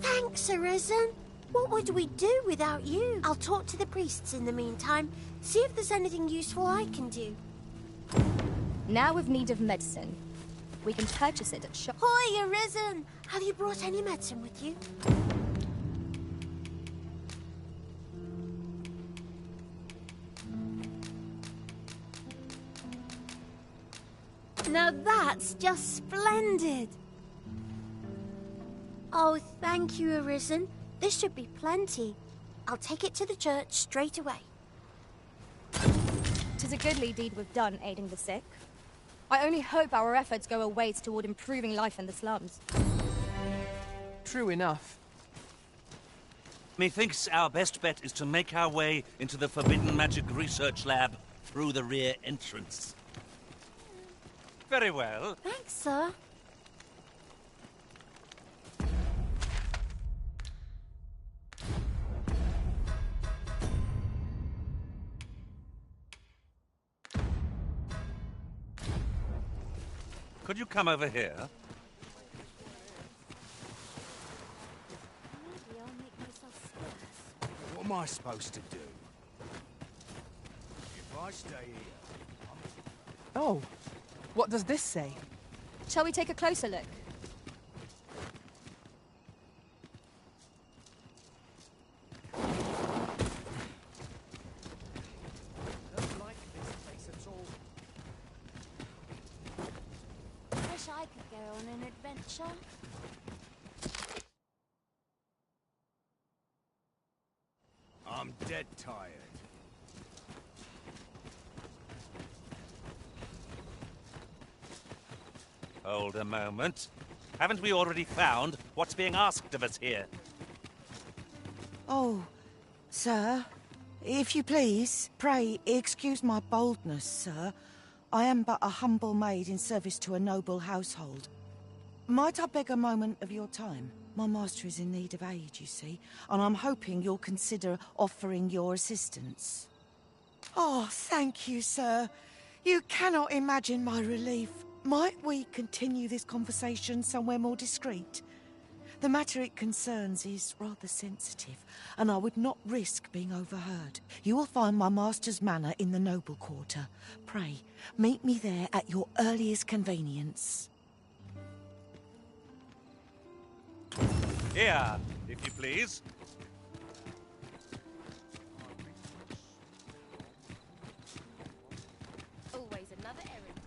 thanks, Arisen. What would we do without you? I'll talk to the priests in the meantime, see if there's anything useful I can do. Now we've need of medicine. We can purchase it at shop. Hoy, Arisen! Have you brought any medicine with you? Now that's just splendid! Oh, thank you, Arisen. This should be plenty. I'll take it to the church straight away. 'Tis a goodly deed we've done, aiding the sick. I only hope our efforts go a ways toward improving life in the slums. True enough. Methinks our best bet is to make our way into the Forbidden Magic Research Lab through the rear entrance. Very well. Thanks, sir. Could you come over here? Maybe I'll make myself scarce. What am I supposed to do? If I stay here... Oh, what does this say? Shall we take a closer look? Wish I could go on an adventure. I'm dead tired. Hold a moment. Haven't we already found what's being asked of us here? Oh, sir, if you please, pray excuse my boldness, sir. I am but a humble maid in service to a noble household. Might I beg a moment of your time? My master is in need of aid, you see, and I'm hoping you'll consider offering your assistance. Oh, thank you, sir. You cannot imagine my relief. Might we continue this conversation somewhere more discreet? The matter it concerns is rather sensitive, and I would not risk being overheard. You will find my master's manor in the noble quarter. Pray, meet me there at your earliest convenience. Here, if you please. Always another errand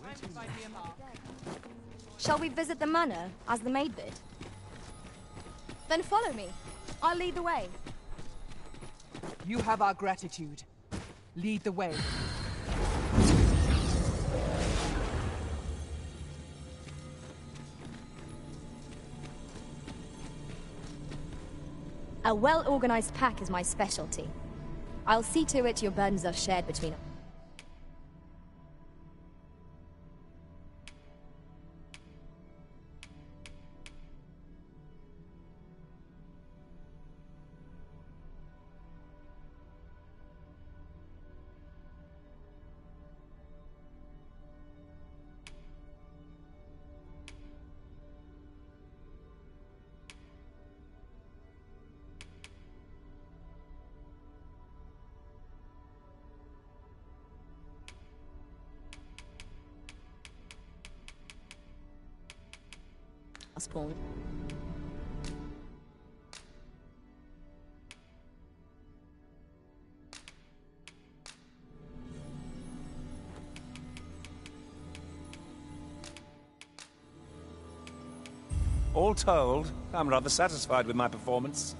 to see to. Find me a mark. Shall we visit the manor, as the maid bid? Then follow me. I'll lead the way. You have our gratitude. Lead the way. A well-organized pack is my specialty. I'll see to it your burdens are shared between us. spawn. All told, I'm rather satisfied with my performance.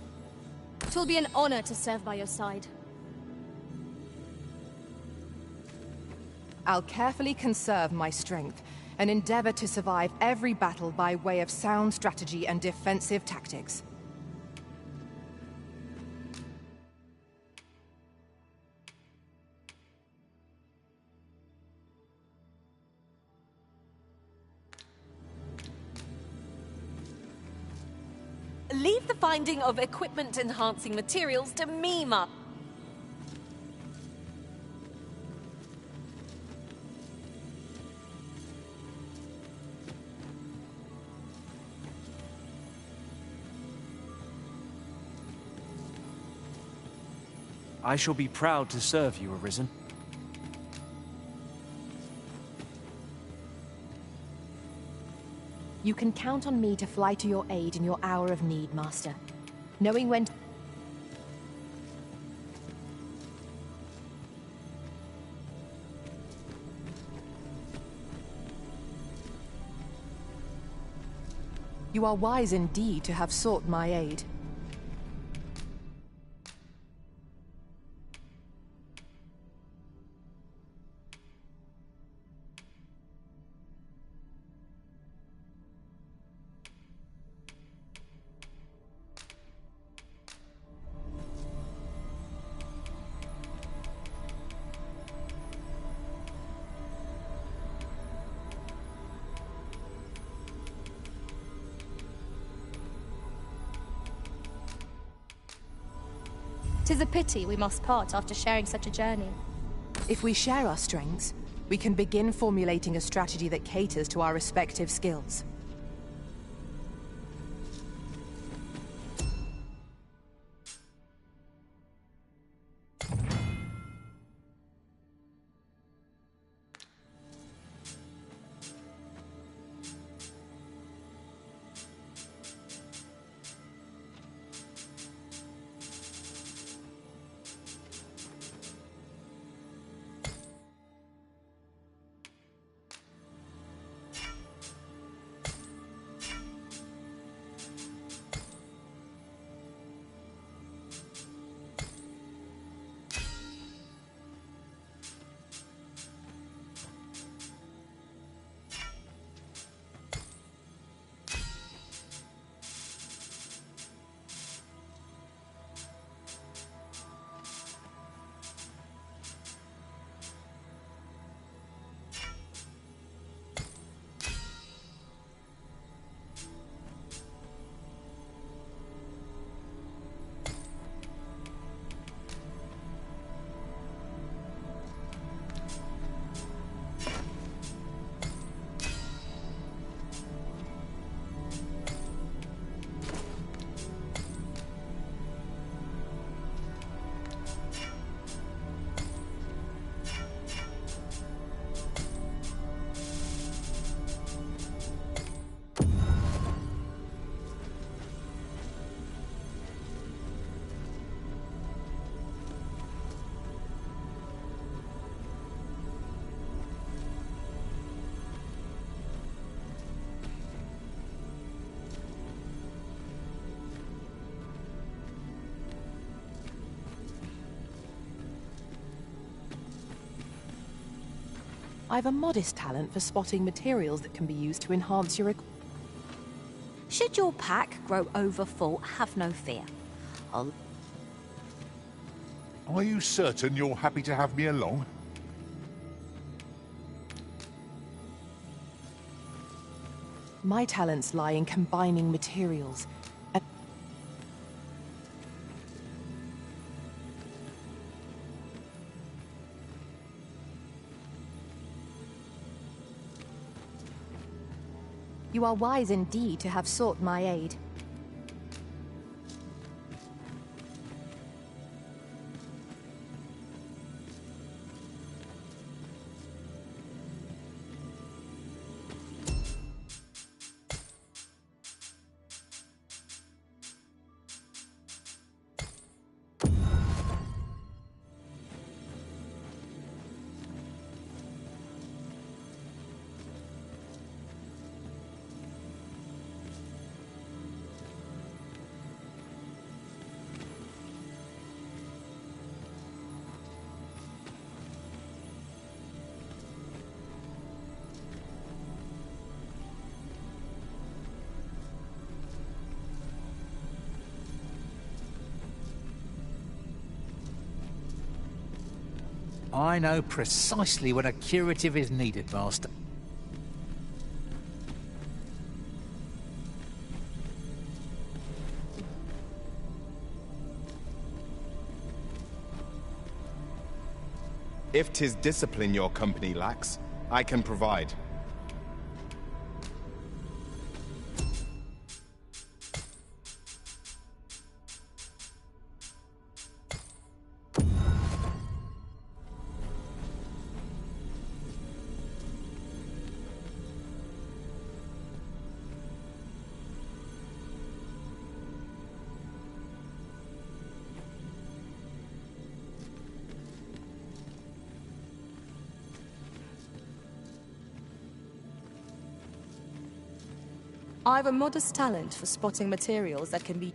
It will be an honor to serve by your side. I'll carefully conserve my strength and endeavor to survive every battle by way of sound strategy and defensive tactics. Leave the finding of equipment-enhancing materials to me, Ma. I shall be proud to serve you, Arisen. You can count on me to fly to your aid in your hour of need, Master. Knowing when to... You are wise indeed to have sought my aid. Tis a pity we must part after sharing such a journey. If we share our strengths, we can begin formulating a strategy that caters to our respective skills. I've a modest talent for spotting materials that can be used to enhance your... Should your pack grow overfull, have no fear. Are you certain you're happy to have me along? My talents lie in combining materials. You are wise indeed to have sought my aid. I know precisely when a curative is needed, Master. If 'tis discipline your company lacks, I can provide. I've a modest talent for spotting materials that can be...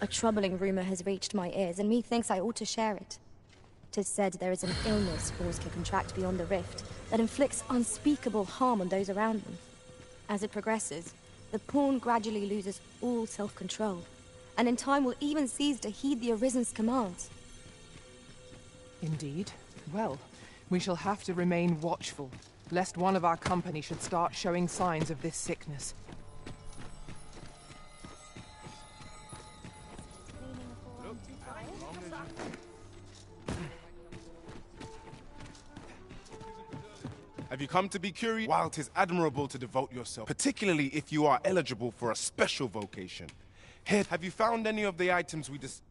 A troubling rumor has reached my ears, and methinks I ought to share it. 'Tis said there is an illness fools can contract beyond the rift that inflicts unspeakable harm on those around them. As it progresses, the pawn gradually loses all self-control, and in time will even cease to heed the Arisen's commands. Indeed. Well, we shall have to remain watchful, lest one of our company should start showing signs of this sickness. Have you come to be curious? While 'tis admirable to devote yourself, particularly if you are eligible for a special vocation. Here, have you found any of the items we discussed?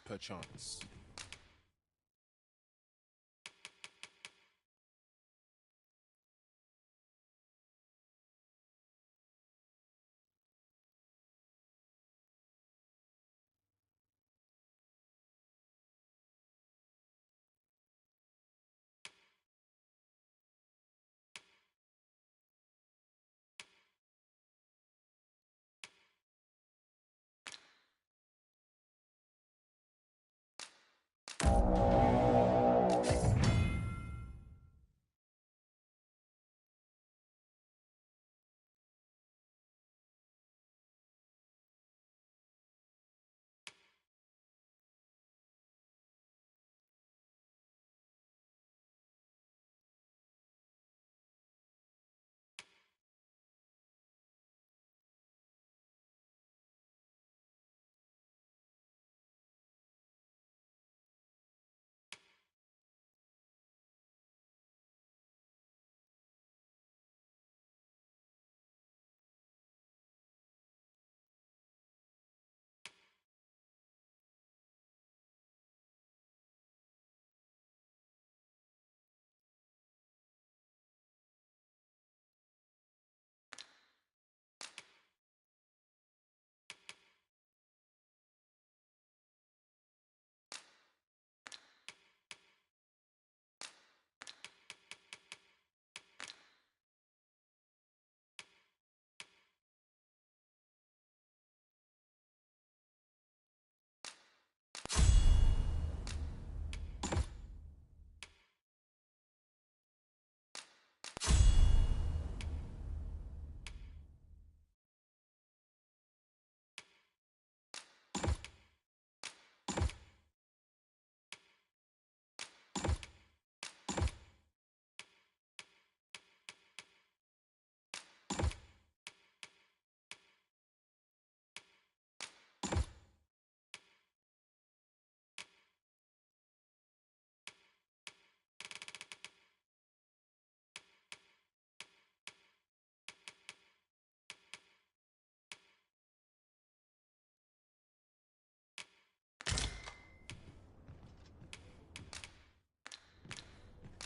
Perchance.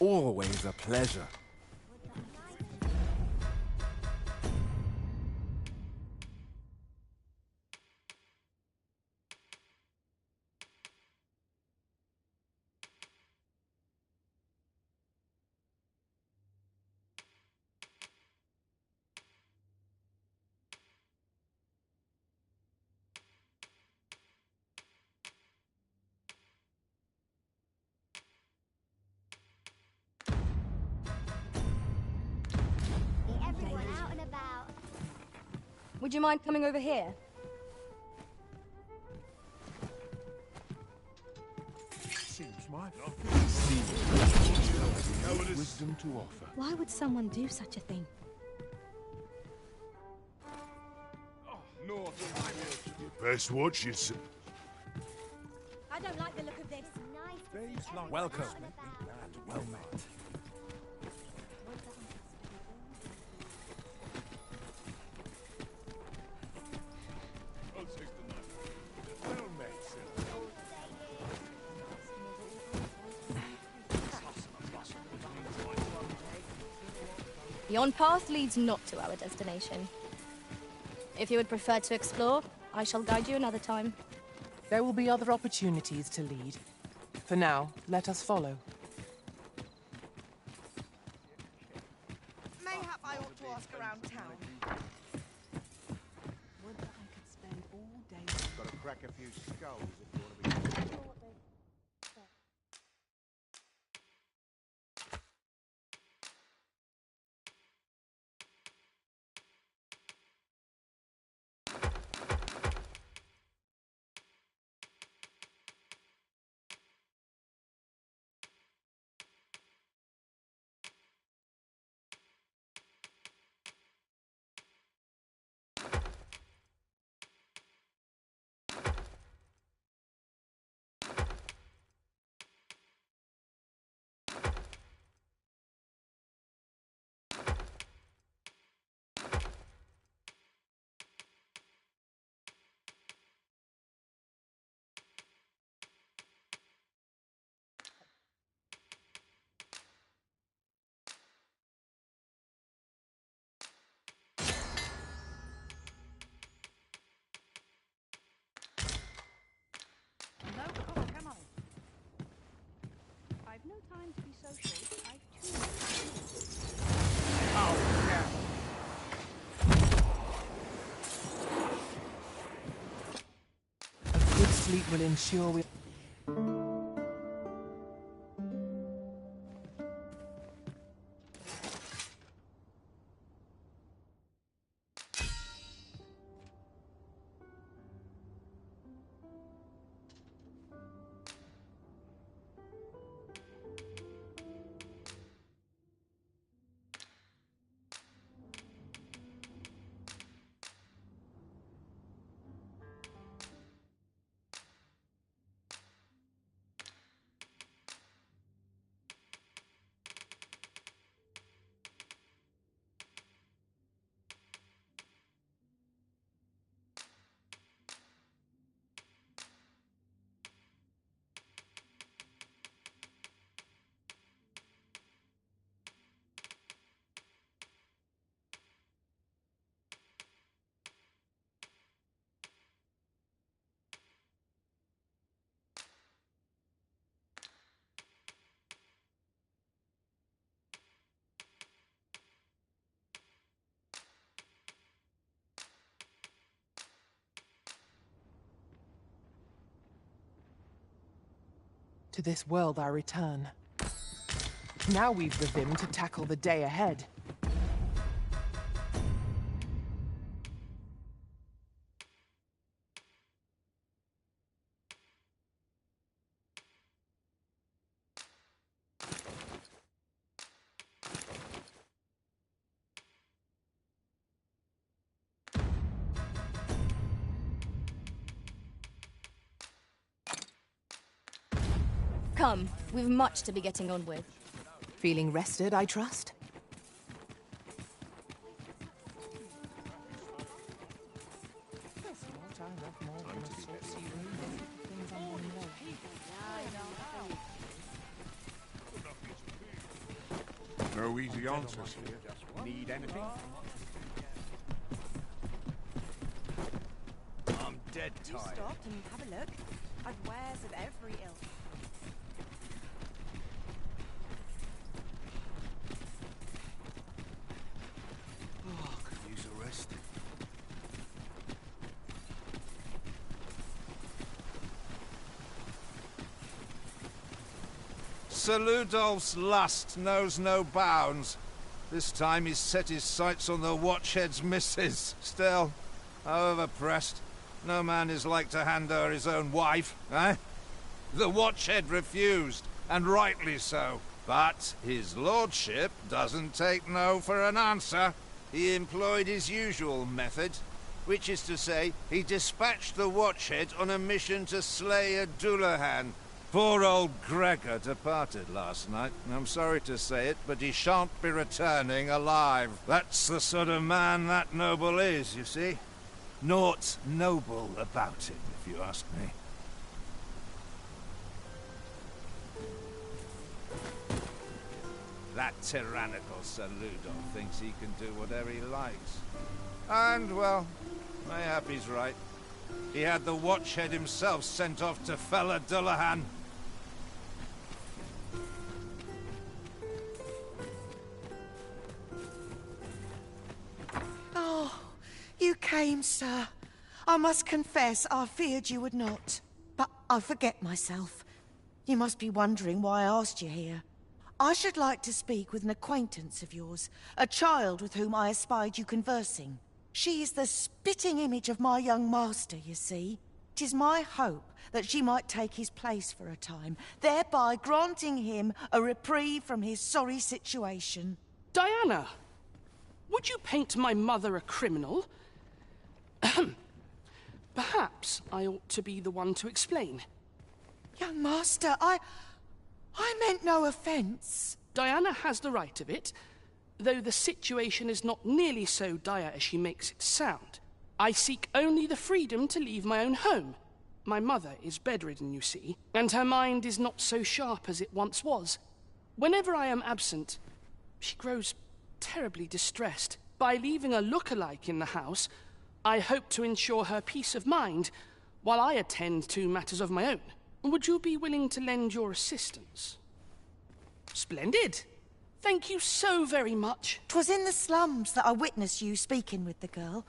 Always a pleasure. Would you mind coming over here? Seems my wisdom to offer. Why would someone do such a thing? Best watch yourself. I don't like the look of this. Welcome. Well met. The on-path leads not to our destination. If you would prefer to explore, I shall guide you another time. There will be other opportunities to lead. For now, let us follow. Mayhap I ought to ask around town. Would that I could spend all day... Got to crack a few skulls if you want to be... I've no time to be social. I've too much. A good sleep will ensure we... To this world I return. Now we've the vim to tackle the day ahead. Come, we've much to be getting on with. Feeling rested, I trust? No easy answers here. Need anything? I'm dead You tired. stopped and have a look. I've wares of every ilk. Oh, could use a rest. Sir Ludolf's lust knows no bounds. This time he's set his sights on the Watchhead's missus. Still, However pressed, no man is like to hand her his own wife, eh? The Watchhead refused, and rightly so. But his lordship doesn't take no for an answer. He employed his usual method, which is to say, he dispatched the Watchhead on a mission to slay a Dullahan. Poor old Gregor departed last night. I'm sorry to say it, but he shan't be returning alive. That's the sort of man that noble is, you see. Naught's noble about him, if you ask me. That tyrannical Sir Ludolf thinks he can do whatever he likes. And, well, mayhap he's right. He had the Watchhead himself sent off to fell a Dullahan. Oh, you came, sir. I must confess, I feared you would not. But I forget myself. You must be wondering why I asked you here. I should like to speak with an acquaintance of yours, a child with whom I espied you conversing. She is the spitting image of my young master, you see. 'Tis my hope that she might take his place for a time, thereby granting him a reprieve from his sorry situation. Diana! Would you paint my mother a criminal? Perhaps I ought to be the one to explain. Young master, I meant no offence. Diana has the right of it, though the situation is not nearly so dire as she makes it sound. I seek only the freedom to leave my own home. My mother is bedridden, you see, and her mind is not so sharp as it once was. Whenever I am absent, she grows terribly distressed. By leaving a look-alike in the house, I hope to ensure her peace of mind while I attend to matters of my own. Would you be willing to lend your assistance? Splendid! Thank you so very much. 'Twas in the slums that I witnessed you speaking with the girl.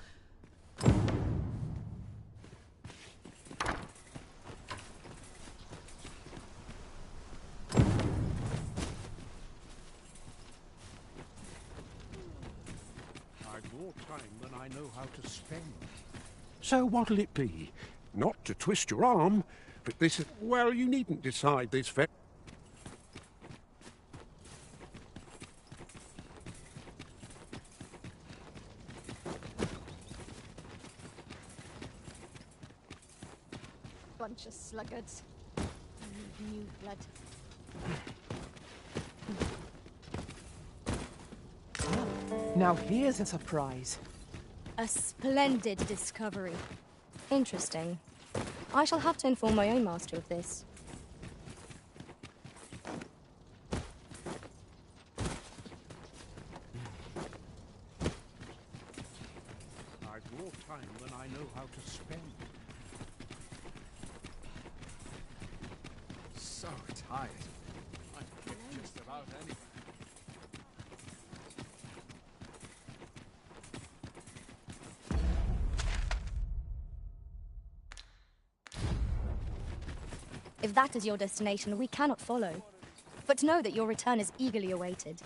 I've more time than I know how to spend. So what'll it be? Not to twist your arm, but this is... Well, you needn't decide this fair. Bunch of sluggards. I need new blood. Now here's a surprise. A splendid discovery. Interesting. I shall have to inform my own master of this. I've more time than I know how to spend. So tired. I can get just about anything. If that is your destination, we cannot follow. But know that your return is eagerly awaited.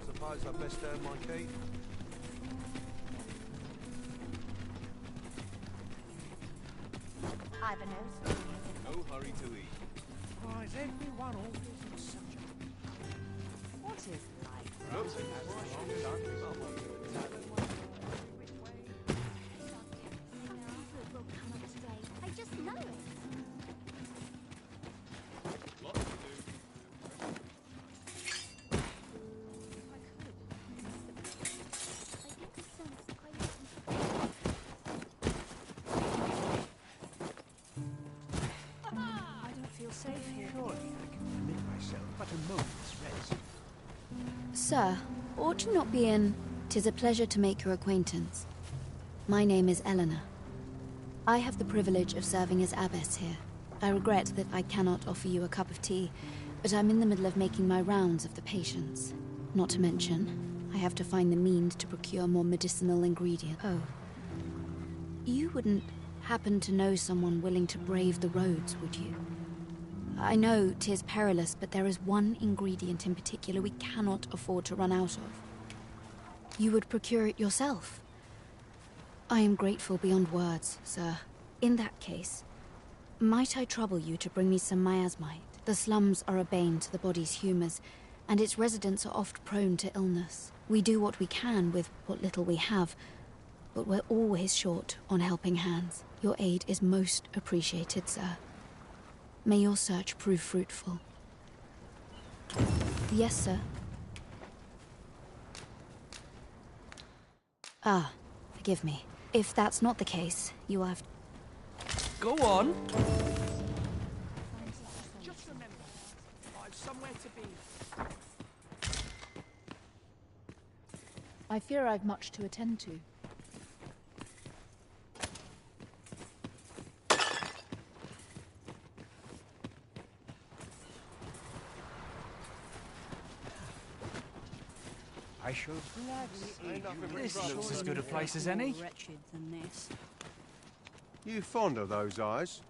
Suppose I best earn my keep. No hurry to eat. Why is everyone always in such a... What is life? I just know it. I don't feel safe here. Surely I can permit myself but a moment's rest. Sir, ought you not be in? 'Tis a pleasure to make your acquaintance. My name is Eleanor. I have the privilege of serving as abbess here. I regret that I cannot offer you a cup of tea, but I'm in the middle of making my rounds of the patients. Not to mention, I have to find the means to procure more medicinal ingredients. Oh. You wouldn't happen to know someone willing to brave the roads, would you? I know 'tis perilous, but there is one ingredient in particular we cannot afford to run out of. You would procure it yourself. I am grateful beyond words, sir. In that case, might I trouble you to bring me some miasmite? The slums are a bane to the body's humours, and its residents are oft prone to illness. We do what we can with what little we have, but we're always short on helping hands. Your aid is most appreciated, sir. May your search prove fruitful. Yes, sir. Ah, forgive me. If that's not the case, you have... Go on. Just remember, I've somewhere to be. I fear I've much to attend to. I shall gladly. This looks as good a place as any. Wretched than this. You fond of those eyes?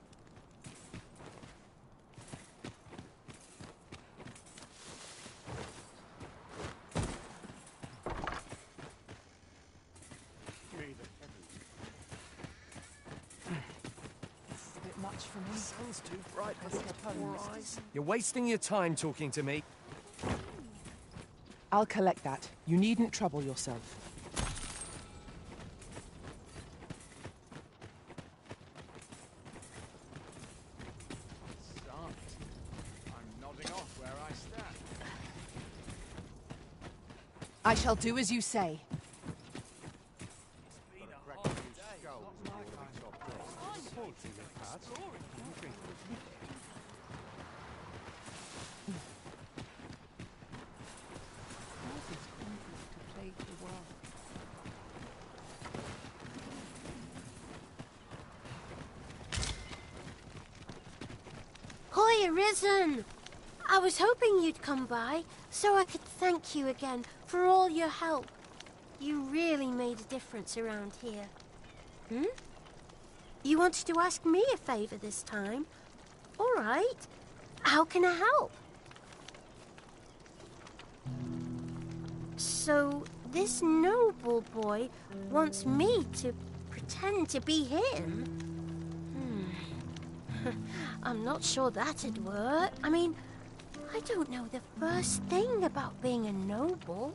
It's a bit much for me. Sun's too bright for those poor eyes. You're wasting your time talking to me. I'll collect that. You needn't trouble yourself. I'm nodding off where I stand. I shall do as you say. Hoy, Arisen! I was hoping you'd come by, so I could thank you again for all your help. You really made a difference around here. Hmm? You wanted to ask me a favour this time? All right. How can I help? So, this noble boy wants me to pretend to be him? I'm not sure that'd work. I mean, I don't know the first thing about being a noble.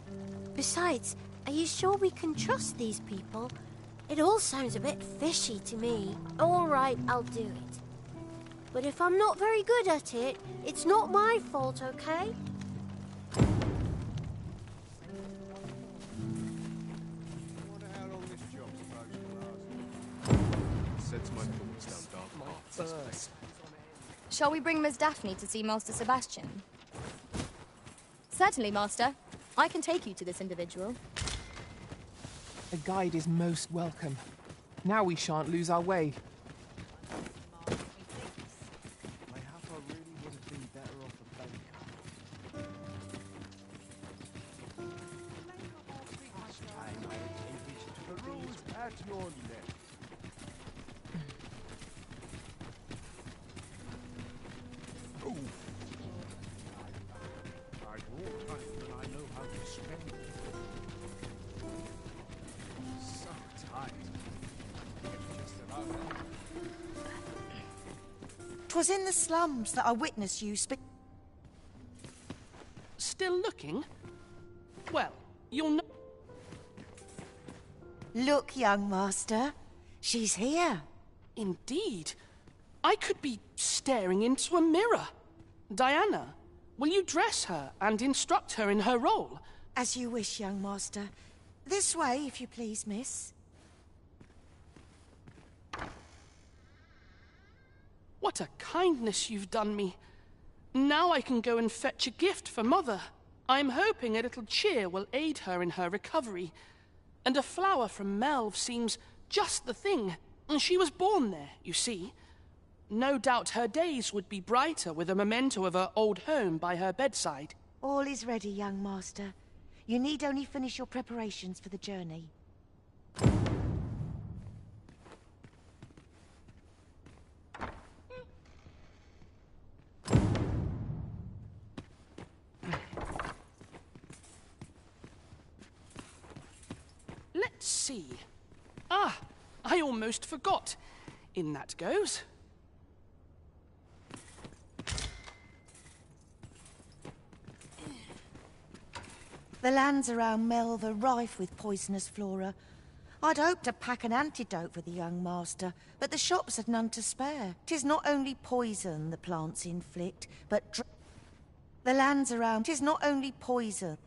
Besides, are you sure we can trust these people? It all sounds a bit fishy to me. All right, I'll do it. But if I'm not very good at it, it's not my fault, okay? Sets my thoughts down dark paths. Shall we bring Miss Daphne to see Master Sebastian? Certainly, Master. I can take you to this individual. A guide is most welcome. Now we shan't lose our way. At your left. I've more time than I know how to spend. So tight. Just about 'Twas in the slums that I witnessed you speak. Still looking? Well, you'll know. Look, young master. She's here. Indeed. I could be staring into a mirror. Diana, will you dress her and instruct her in her role? As you wish, young master. This way, if you please, miss. What a kindness you've done me. Now I can go and fetch a gift for Mother. I'm hoping a little cheer will aid her in her recovery. And a flower from Melve seems just the thing. She was born there, you see. No doubt her days would be brighter with a memento of her old home by her bedside. All is ready, young master. You need only finish your preparations for the journey. Let's see. Ah, I almost forgot. In that goes. The lands around Melve are rife with poisonous flora. I'd hoped to pack an antidote for the young master, but the shops had none to spare. 'Tis not only poison the plants inflict, but the lands around. 'Tis not only poison.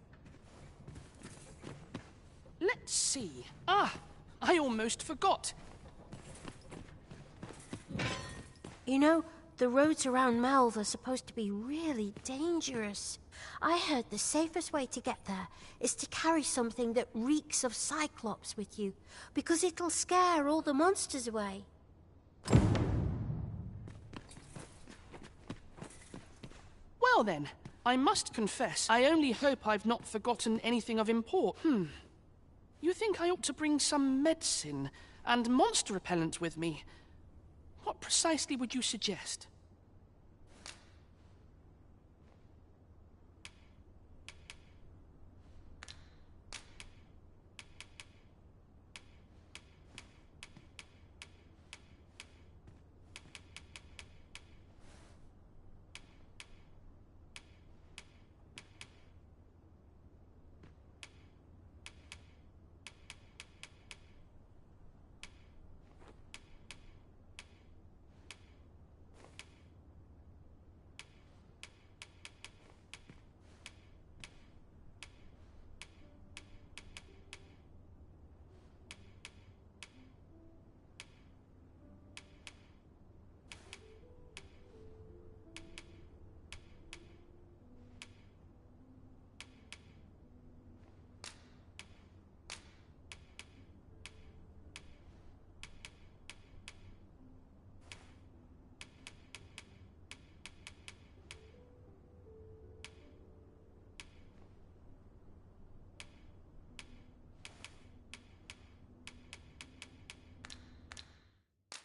Let's see. Ah, I almost forgot. You know, the roads around Melve are supposed to be really dangerous. I heard the safest way to get there is to carry something that reeks of Cyclops with you, because it'll scare all the monsters away. Well then, I must confess, I only hope I've not forgotten anything of import. You think I ought to bring some medicine and monster repellent with me? What precisely would you suggest?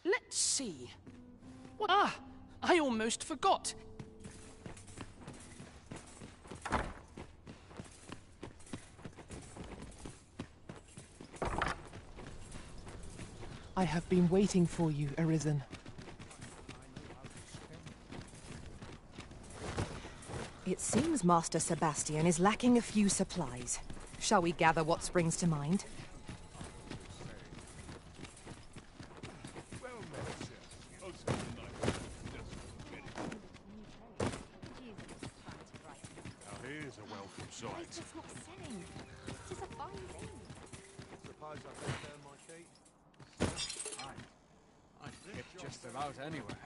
Let's see. What? Ah, I almost forgot. I have been waiting for you, Arisen. It seems Master Sebastian is lacking a few supplies. Shall we gather what springs to mind? Here's a welcome sight. It's not selling. It is a fine thing. Suppose I can turn my key. I fit just about anywhere.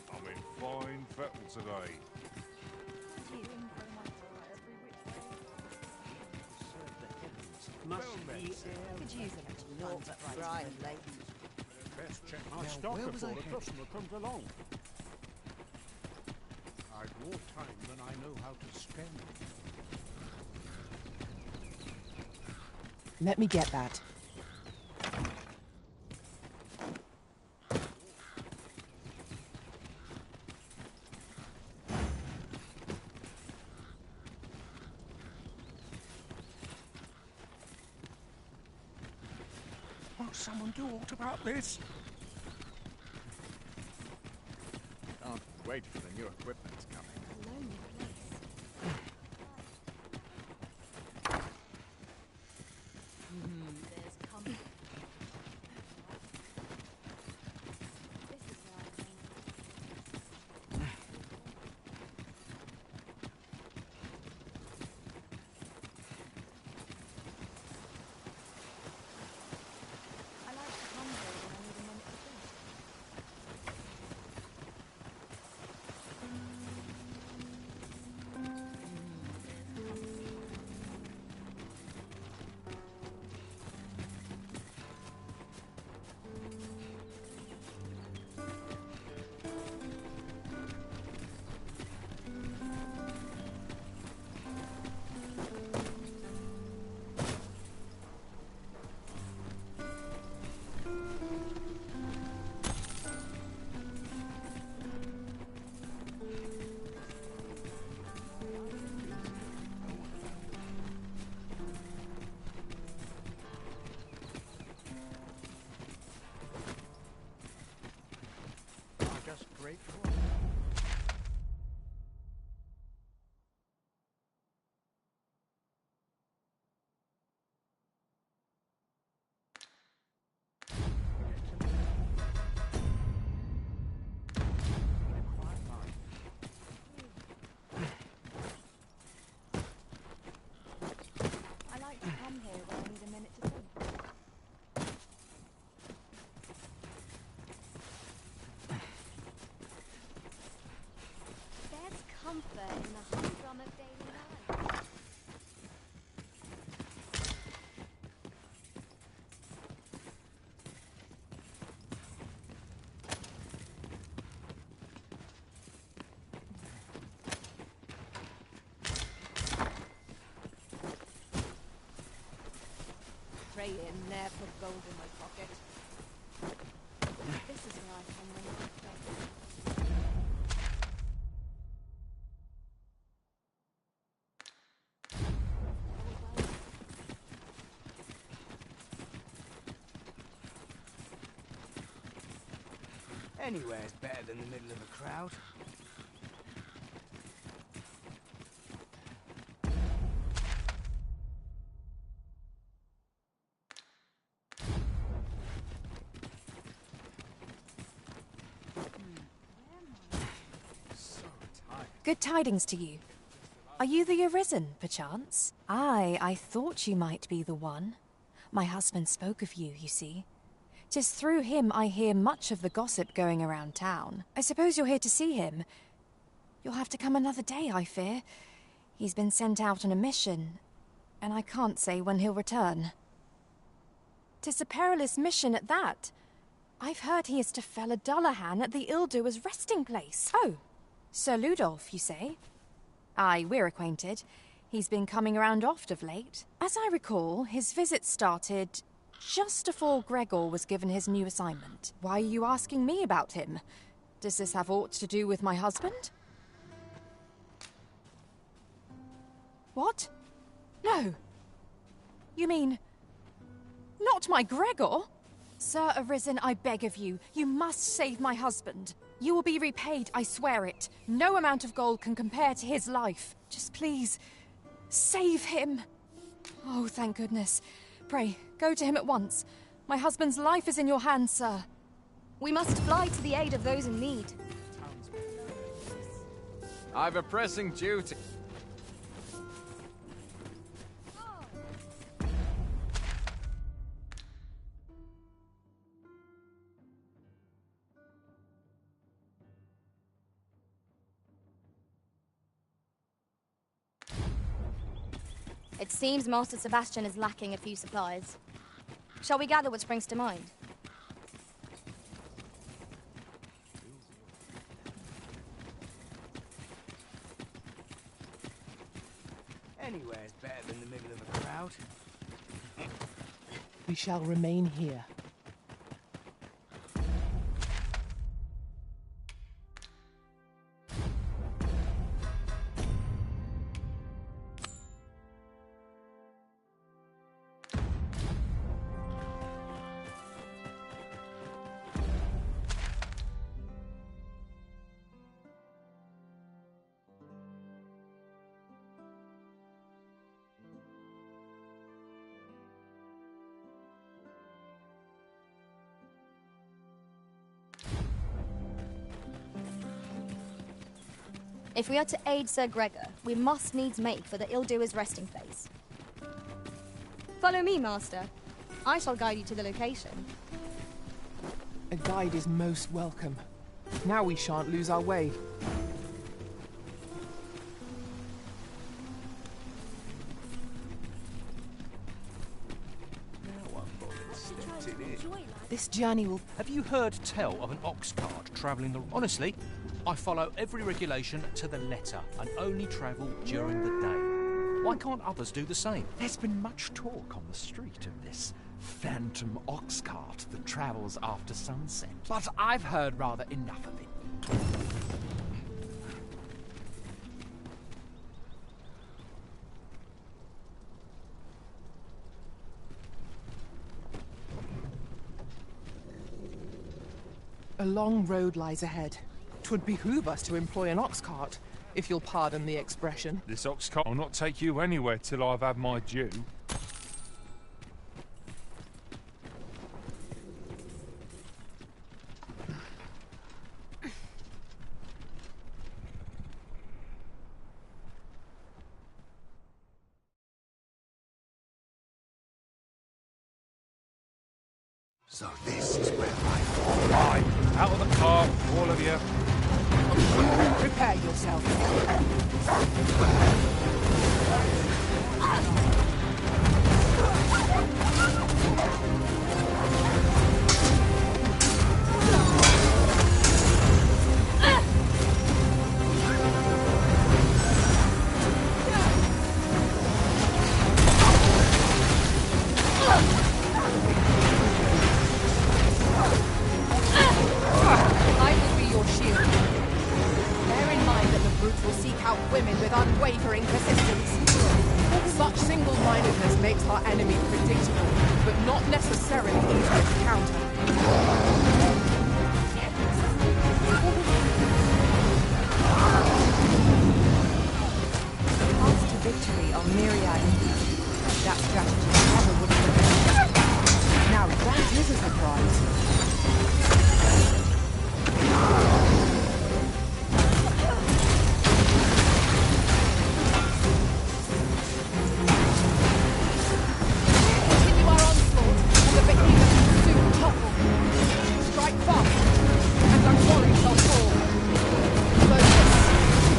I'm in fine fettle today. Could use a little right, late. Best check my stock before a customer comes along. I've more time than I know how to spend. Let me get that. Won't someone do aught about this? Can't wait for the new equipment coming. comfort in the humdrum of daily life. Pray in there, put gold in my pocket. This is where I come when I'm Anywhere's better than the middle of a crowd. Good tidings to you. Are you the Arisen, perchance? Aye, I thought you might be the one. My husband spoke of you, you see. 'Tis through him I hear much of the gossip going around town. I suppose you're here to see him. You'll have to come another day, I fear. He's been sent out on a mission, and I can't say when he'll return. 'Tis a perilous mission at that. I've heard he is to fell a Dullahan at the Ill-Doer's resting place. Oh, Sir Ludolf, you say? Aye, we're acquainted. He's been coming around oft of late. As I recall, his visit started just afore Gregor was given his new assignment. Why are you asking me about him? Does this have aught to do with my husband? What? No. You mean... not my Gregor? Sir Arisen, I beg of you, you must save my husband. You will be repaid, I swear it. No amount of gold can compare to his life. Just please, save him. Oh, thank goodness. Pray, go to him at once. My husband's life is in your hands, sir. We must fly to the aid of those in need. I've a pressing duty. It seems Master Sebastian is lacking a few supplies. Shall we gather what springs to mind? Anywhere's better than the middle of a crowd. We shall remain here. If we are to aid Sir Gregor, we must needs make for the Ill-Doer's resting place. Follow me, Master. I shall guide you to the location. A guide is most welcome. Now we shan't lose our way. This journey will... Have you heard tell of an ox cart travelling the... Honestly, I follow every regulation to the letter and only travel during the day. Why can't others do the same? There's been much talk on the street of this phantom ox cart that travels after sunset. But I've heard rather enough of it. A long road lies ahead. 'Twould behoove us to employ an ox cart, if you'll pardon the expression. This ox cart will not take you anywhere till I've had my due. So this is where I... Right, out of the car, all of you. Prepare yourself. I will be your shield. Bear in mind that the brute will seek out women with unwavering persistence. Such single-mindedness makes our enemy predictable, but not necessarily easy to counter. Paths to victory are myriad. That strategy never would have been. Now that is a surprise. Continue our onslaught, and the behemoth will soon topple. Strike fast, and our quarry shall fall. So this,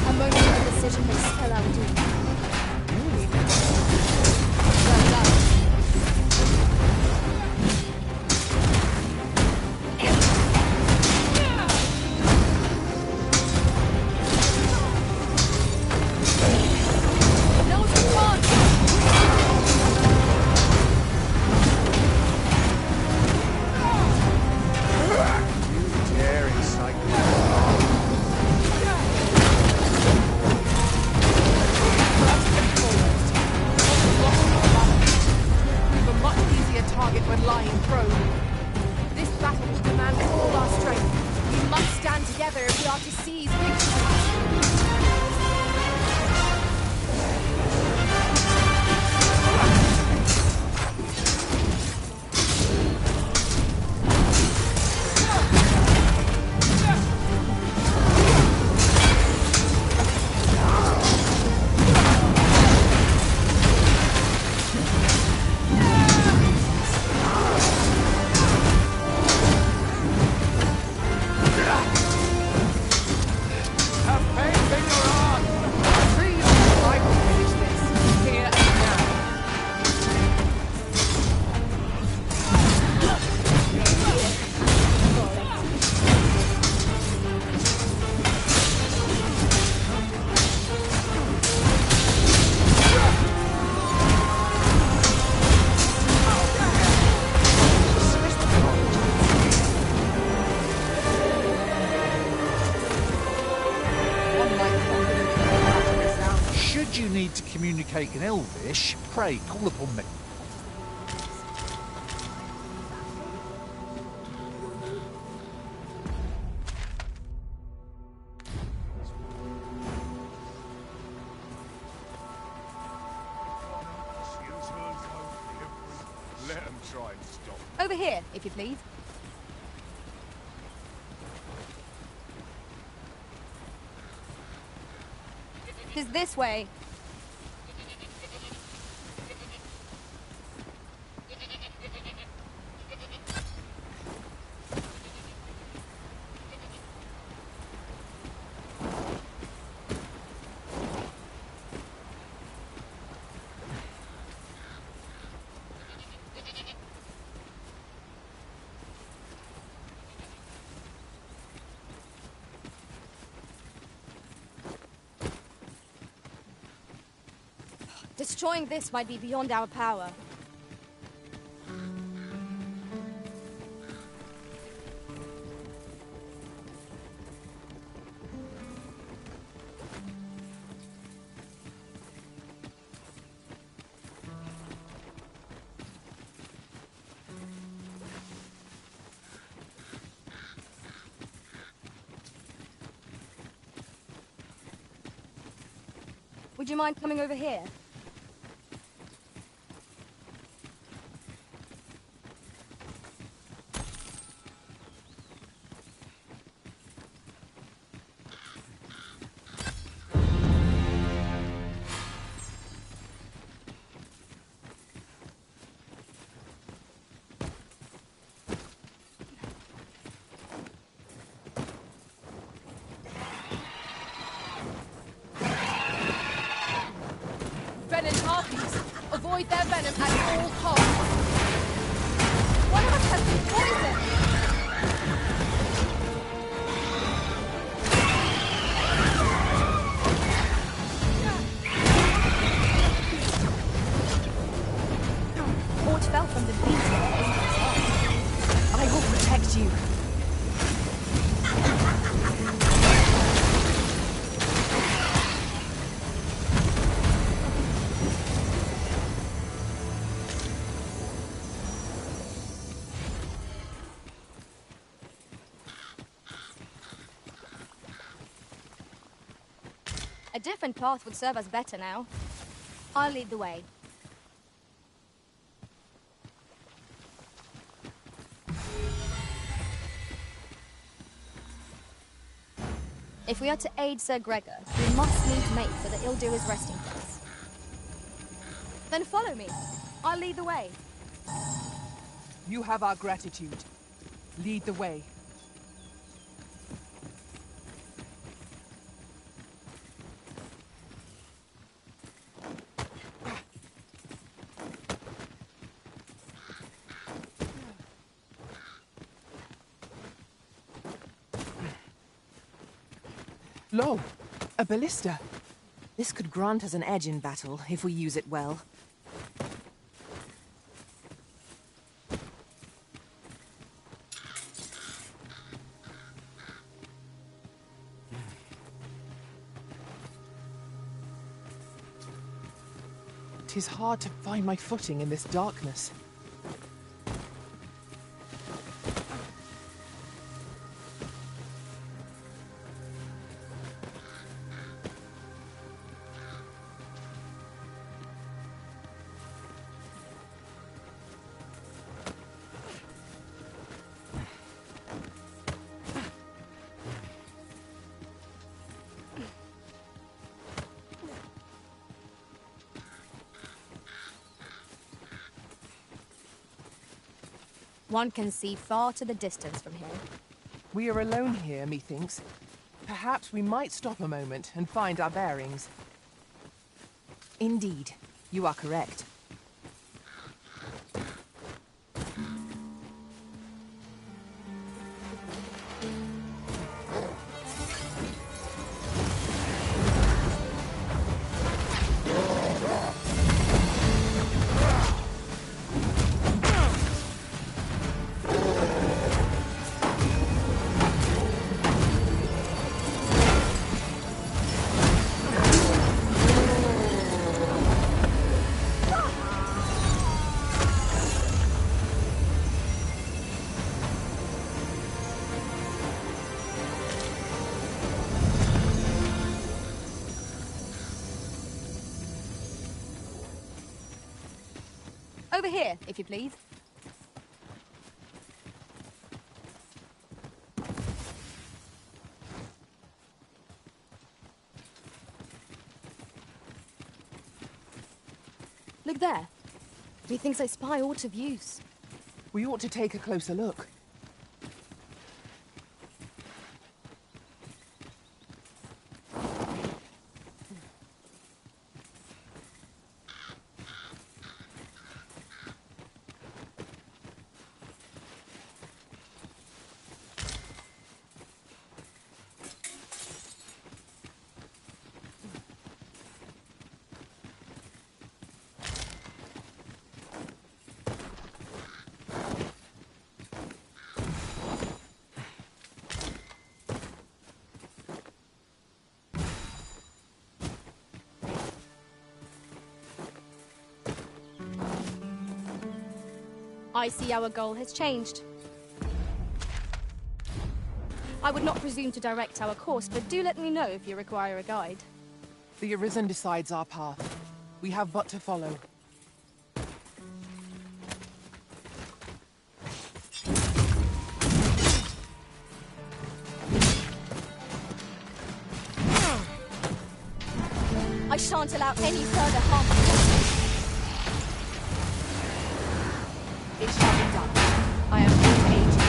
a moment of decision may spell our doom. Well done. Now's the chance! Dare incite me. We've a much easier target when lying prone. This battle will demand all our strength. We must stand together if we are to seize victory. Have faith in your art! I will finish this, here and now. Should you need to communicate in Elvish, pray call upon me. Let them try and stop. Over here, if you please. Tis this way. Destroying this might be beyond our power. Would you mind coming over here? avoid their venom at all costs. One of us has been poisoned! Port fell from the beast of the angel's heart. I will protect you. A different path would serve us better now. I'll lead the way. If we are to aid Sir Gregor, we must needs make for the ill-doer's resting place. Then follow me. I'll lead the way. You have our gratitude. Lead the way. Lo! A ballista! This could grant us an edge in battle, if we use it well. Tis hard to find my footing in this darkness. One can see far to the distance from here. We are alone here, methinks. Perhaps we might stop a moment and find our bearings. Indeed, you are correct. Over here, if you please. Look there. Methinks I spy aught of use. We ought to take a closer look. I see our goal has changed. I would not presume to direct our course, but do let me know if you require a guide. The Arisen decides our path. We have but to follow. I shan't allow any further harm. It shall be done. I am here to aid you.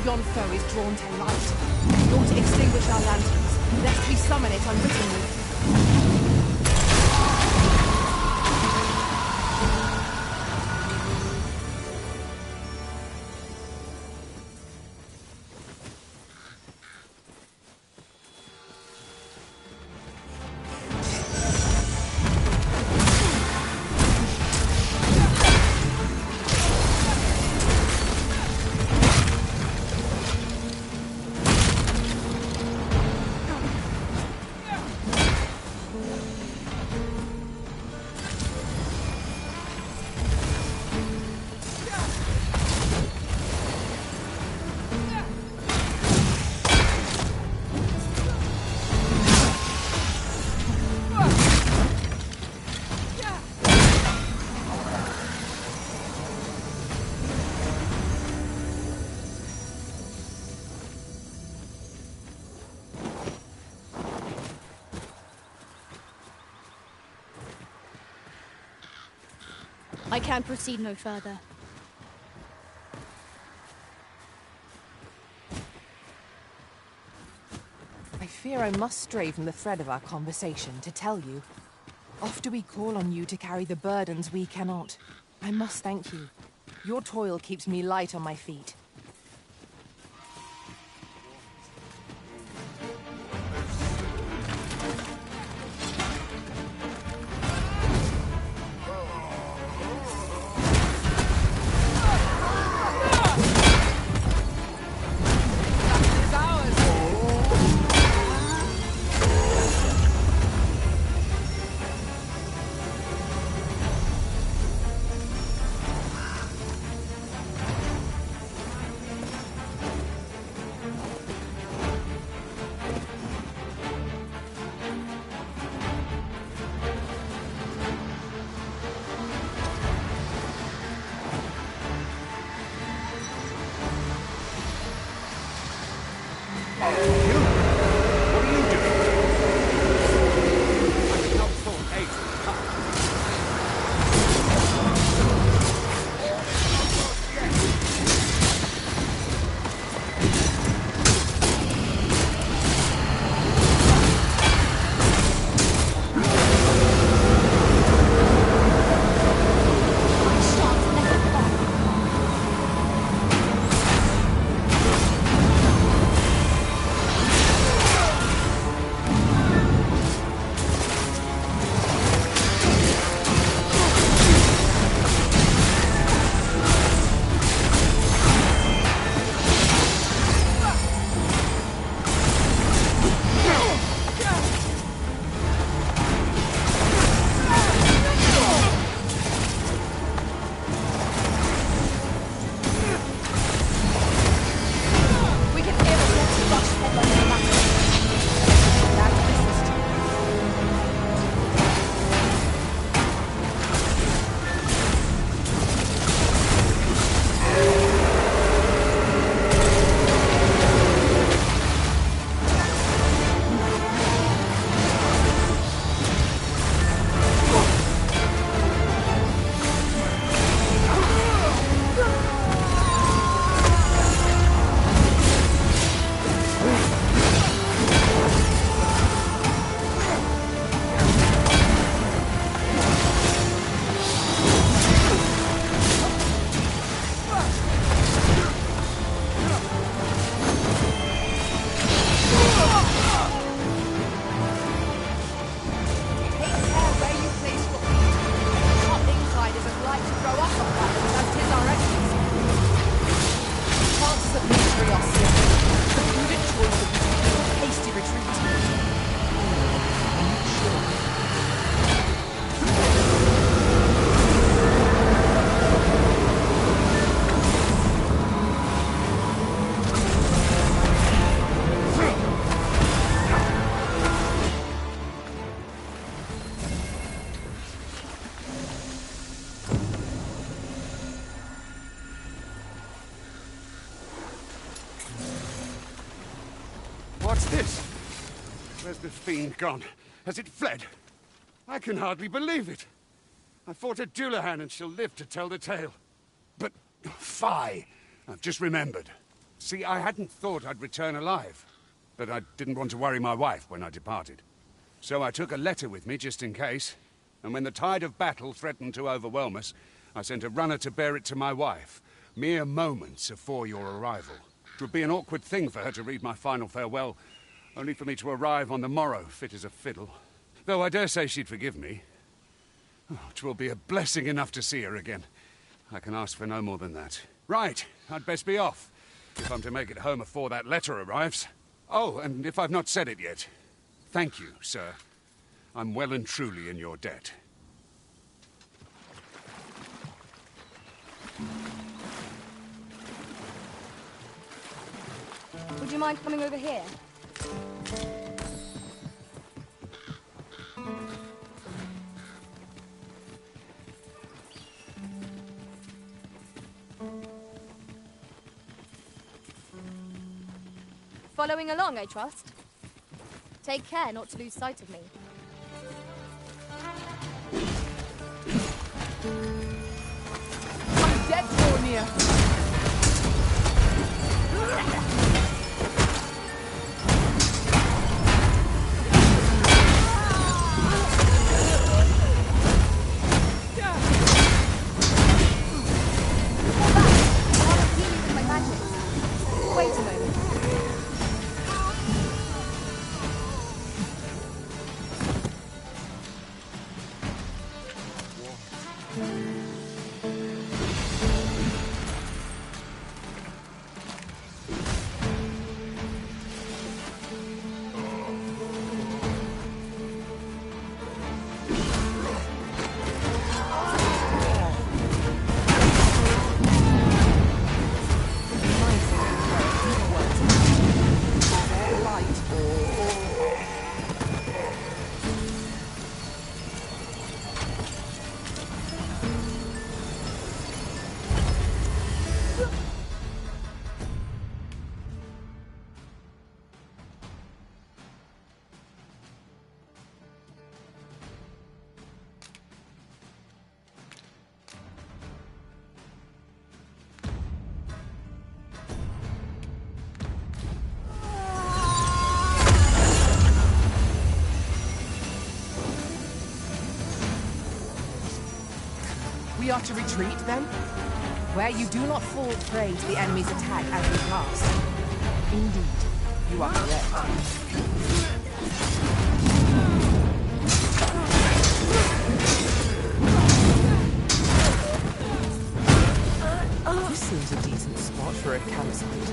Yon foe is drawn to light. We ought to extinguish our lanterns, lest we summon it unwittingly. I can proceed no further. I fear I must stray from the thread of our conversation to tell you. Oft do we call on you to carry the burdens we cannot. I must thank you. Your toil keeps me light on my feet. What's this? Where's the fiend gone? Has it fled? I can hardly believe it. I fought a Dullahan and she'll live to tell the tale. But, fie! I've just remembered. See, I hadn't thought I'd return alive, but I didn't want to worry my wife when I departed. So I took a letter with me just in case, and when the tide of battle threatened to overwhelm us, I sent a runner to bear it to my wife, mere moments before your arrival. It would be an awkward thing for her to read my final farewell, only for me to arrive on the morrow, fit as a fiddle. Though I dare say she'd forgive me. Oh, 'twill be a blessing enough to see her again. I can ask for no more than that. Right, I'd best be off, if I'm to make it home before that letter arrives. Oh, and if I've not said it yet, thank you, sir. I'm well and truly in your debt. Would you mind coming over here? Following along, I trust. Take care not to lose sight of me. I'm dead, Vormir! Wait a moment. We are to retreat, then? Where you do not fall prey to the enemy's attack as we pass. Indeed, you are correct. This seems a decent spot for a campsite.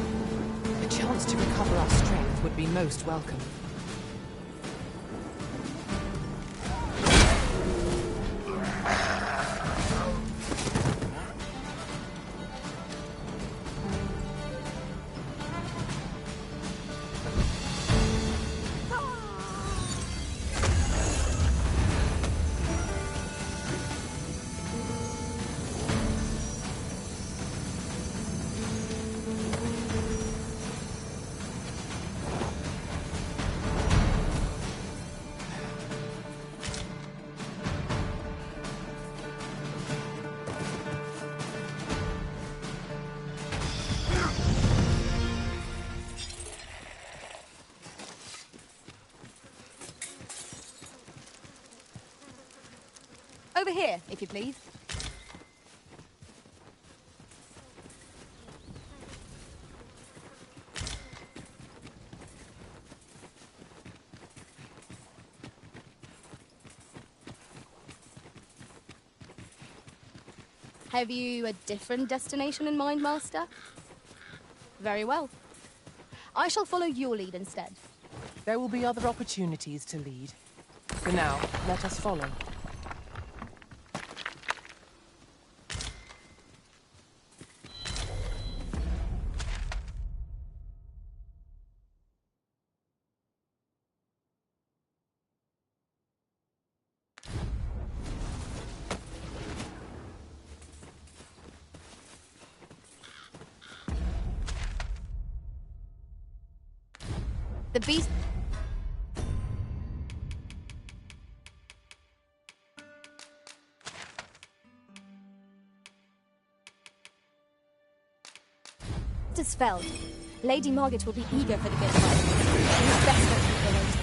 A chance to recover our strength would be most welcome. Over here, if you please. Have you a different destination in mind, Master? Very well. I shall follow your lead instead. There will be other opportunities to lead. For now, let us follow. The beast... is felled. Lady Margaret will be eager for the good fight. It is best not to keep her waiting.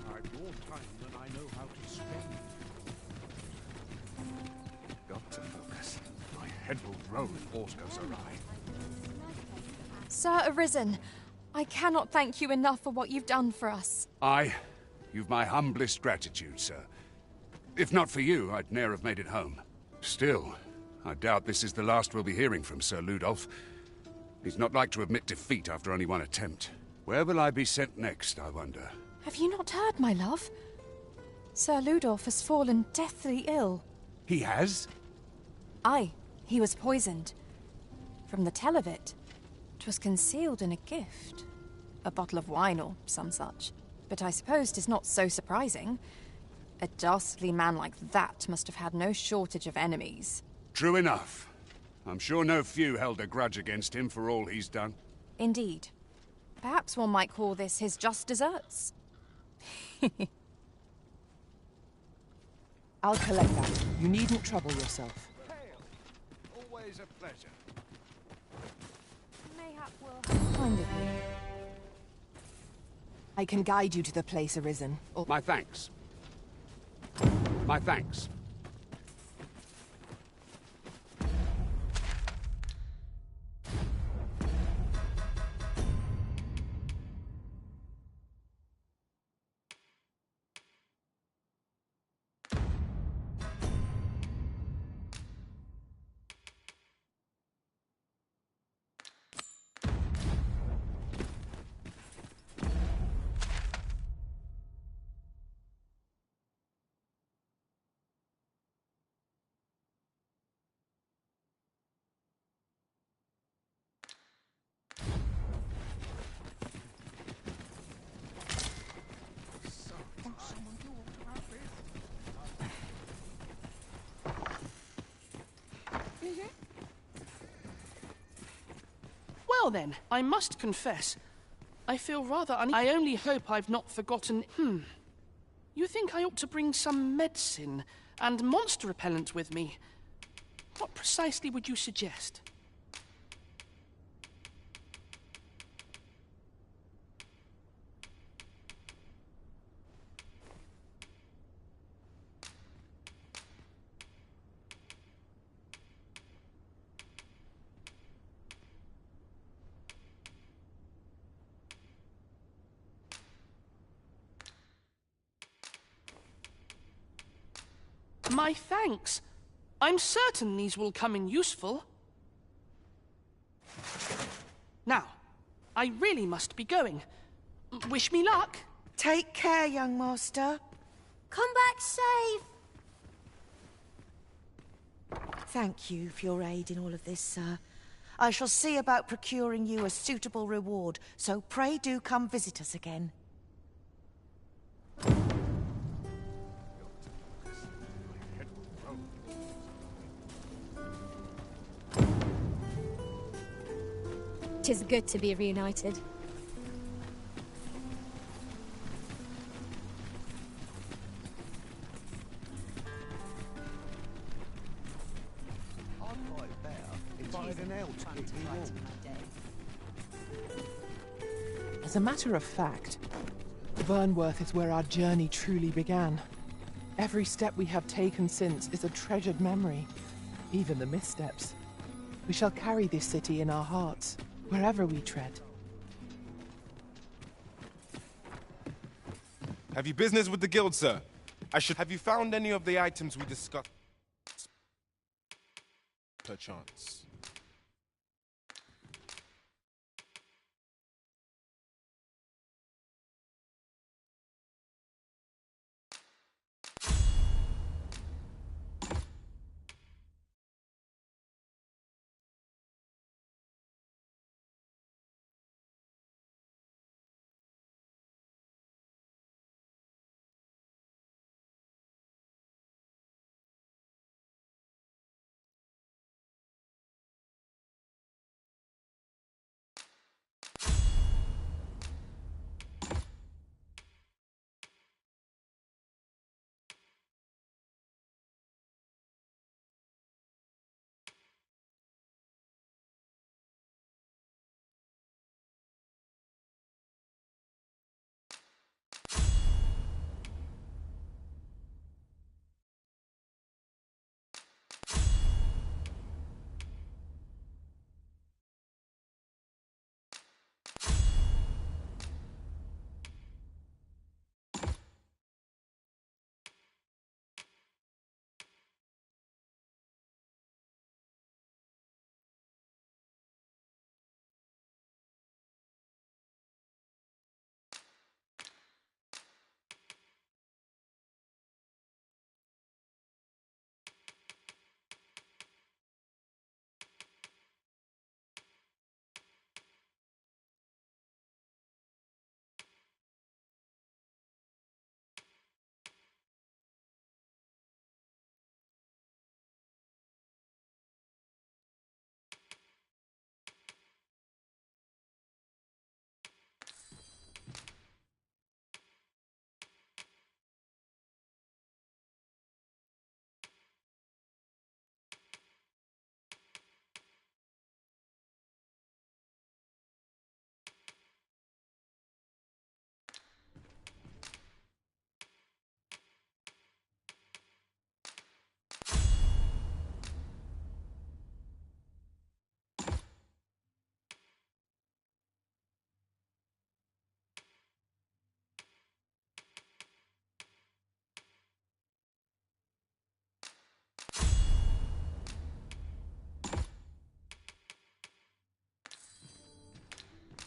I've more time than I know how to spend. Got to focus. My head will roll if aught goes awry. Sir Arisen, I cannot thank you enough for what you've done for us. You've my humblest gratitude, sir. If not for you, I'd ne'er have made it home. Still, I doubt this is the last we'll be hearing from Sir Ludolf. He's not like to admit defeat after only one attempt. Where will I be sent next, I wonder? Have you not heard, my love? Sir Ludolf has fallen deathly ill. He has? Aye, he was poisoned. From the tell of it, 'twas concealed in a gift. A bottle of wine or some such. But I suppose 'tis not so surprising. A dastardly man like that must have had no shortage of enemies. True enough. I'm sure no few held a grudge against him for all he's done. Indeed. Perhaps one might call this his just deserts. I'll collect that. You needn't trouble yourself. Always a pleasure. Mayhap will... Kind of you. I can guide you to the place Arisen. My thanks. My thanks. Well then, I must confess, I feel rather I only hope I've not forgotten... You think I ought to bring some medicine and monster repellent with me? What precisely would you suggest? My thanks. I'm certain these will come in useful. Now, I really must be going. Wish me luck. Take care, young master. Come back safe. Thank you for your aid in all of this, sir. I shall see about procuring you a suitable reward, so pray do come visit us again. 'Tis good to be reunited. As a matter of fact, Vernworth is where our journey truly began. Every step we have taken since is a treasured memory, even the missteps. We shall carry this city in our hearts, wherever we tread. Have you business with the guild, sir? Have you found any of the items we discussed? Perchance.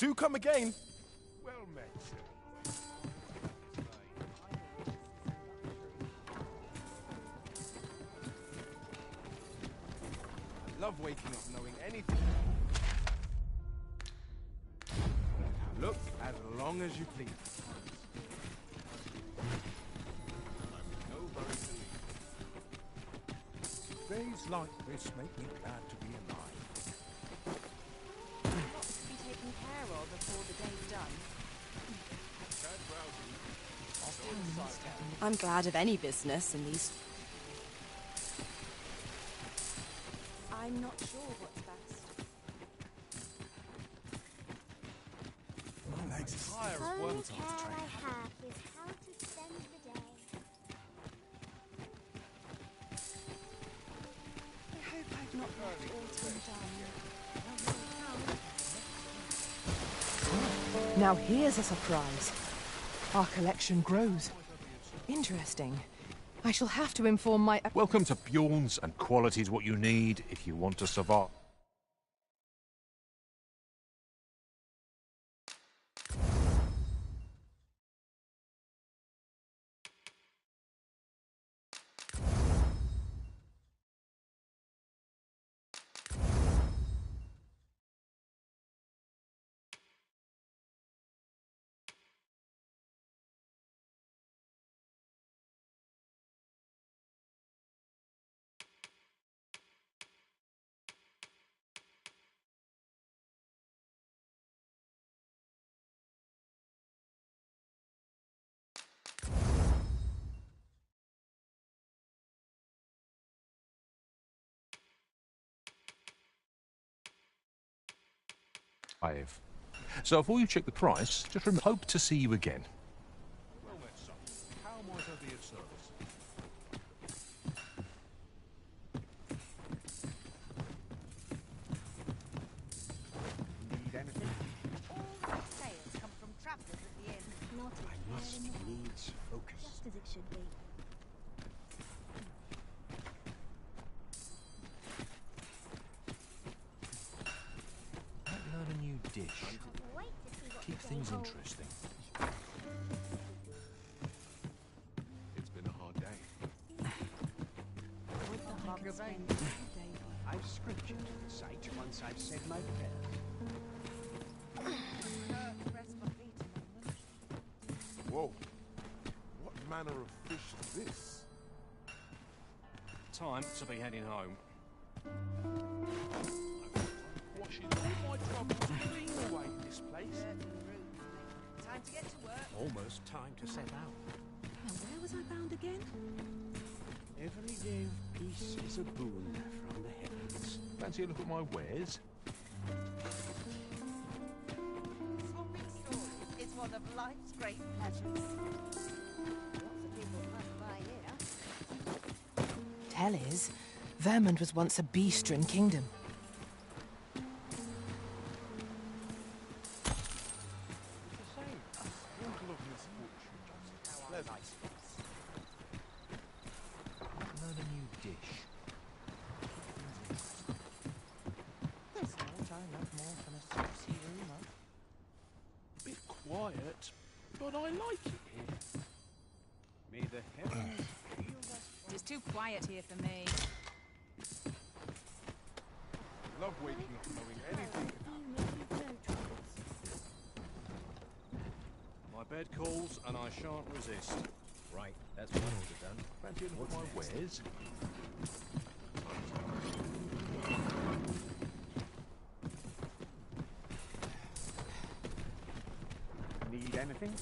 Do come again. Well met, sir. I love waking up knowing anything. Look as long as you please. Days like this make me glad to be alive. Lots to be taken care of before the day's done. I'm glad of any business in these... I'm not sure what's best. My legs are tired as well after training. I have is how to spend the day. I hope I've not left autumn done. Now here's a surprise. Our collection grows. Interesting. I shall have to inform my... Welcome to Bjorn's, and quality's what you need if you want to survive. So before you check the price, just hope to see you again. Well met, son. How might I be of service? Need anything? All sales come from travellers at the inn. Not I must needs focus. just as it should be. Might learn a new dish. Keep things interesting. It's been a hard day. With the hog of rain, I've scripture to recite once I've said my prayers. Rest my feet a moment. Whoa. What manner of fish is this? Time to be heading home. Washing all my troubles clean away in this place. Time to get to work. Almost time to set out. Now, where was I bound again? Every day of peace is a boon from the heavens. Fancy a look at my wares? Swapping stories is one of life's great pleasures. Lots of people must buy here. Tell is, Vermund was once a beastren kingdom. Learn a new dish. There's no time left more than a saucy rumour. Bit quiet, but I like it here. May the heavens shield us. It's too quiet here for me. Love waking up knowing anything can happen. My bed calls and I shan't resist. Right, that's one order done. Fancy a look at my wares? Need anything?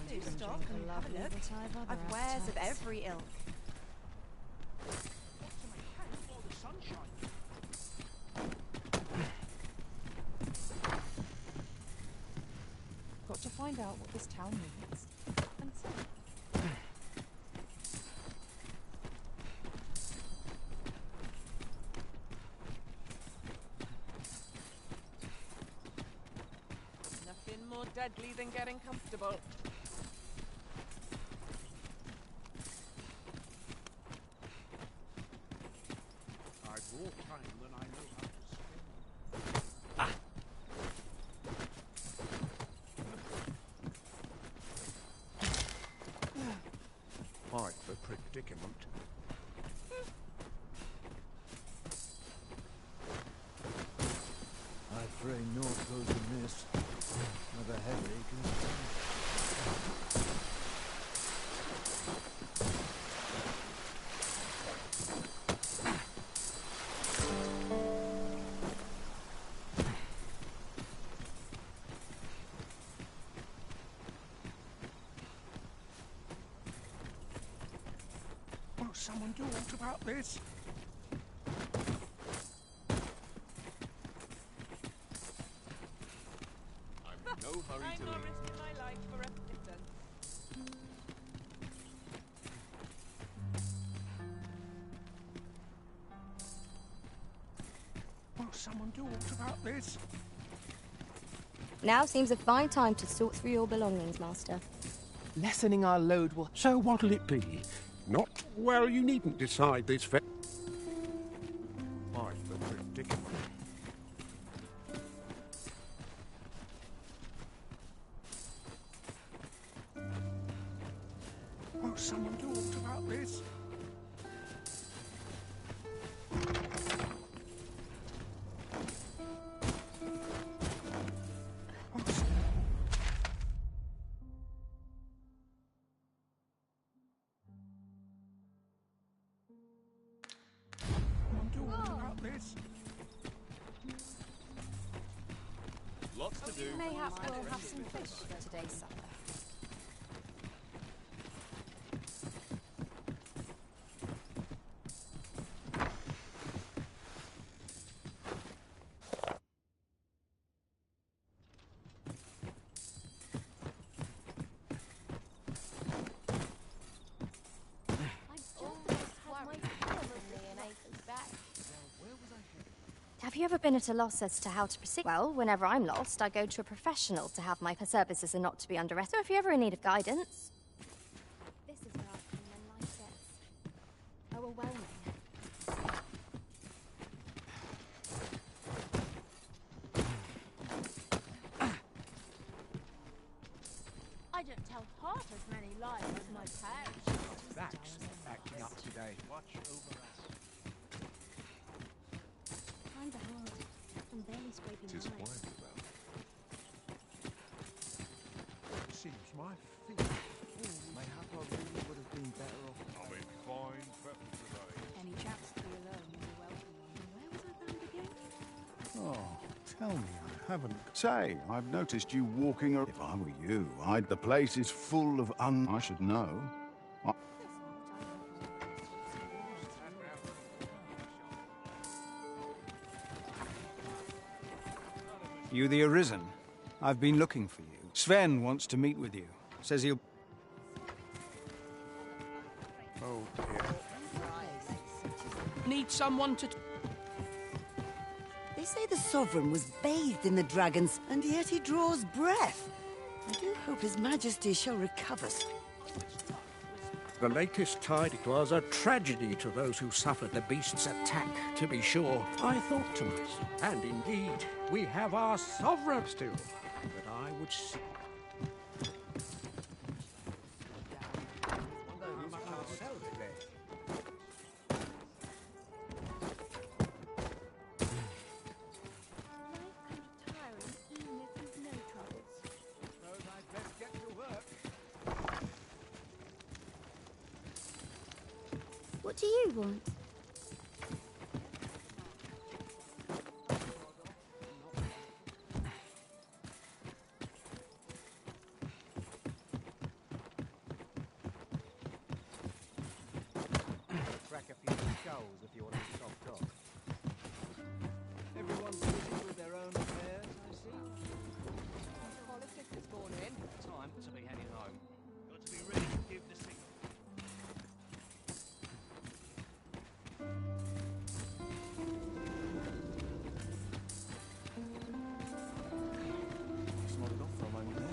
Do stop and have a look. I've wares of every ilk. Got to find out what this town needs. And so... Nothing more deadly than getting comfortable. predicament. I pray naught goes amiss. Have a headache instead. Will someone do aught about this? I'm in no hurry to leave. risking my life for a kitten. Will someone do aught about this? Now seems a fine time to sort through your belongings, Master. Lessening our load will... So what'll it be? Not... Well, you needn't decide this Quite the predicament. Will someone do aught about this? Lots to do. Mayhap we'll have some fish for today's supper. Have you ever been at a loss as to how to proceed? Well, whenever I'm lost, I go to a professional to have my services are not to be underestimated. So if you're ever in need of guidance... This is where I come when life gets overwhelming. I don't tell half as many lies as my parents. That's acting up today. Watch over us. Times are hard. I'm barely scraping Tis by. wine well. Seems my feet. Mayhap I really would have been better off. I'm in fine fettle today. Any chaps to be alone, you're welcome on. Where was I bound again? Oh, tell me I haven't. Say, I've noticed you walking around. If I were you, the place is full of I should know. You the Arisen? I've been looking for you. Sven wants to meet with you. Says he'll... Oh, dear. Need someone to... They say the Sovereign was bathed in the dragons, and yet he draws breath. I do hope His Majesty shall recover. The latest tide, it was a tragedy to those who suffered the beast's attack, to be sure. I thought to myself, and indeed, we have our sovereign still, that I would see. What do you want? Crack a few skulls if you want a soft dog. Everyone's busy with their own affairs, I see. Politics is born in. Time to be heading home. Got to be ready to give the signal. Nodded off for a moment there.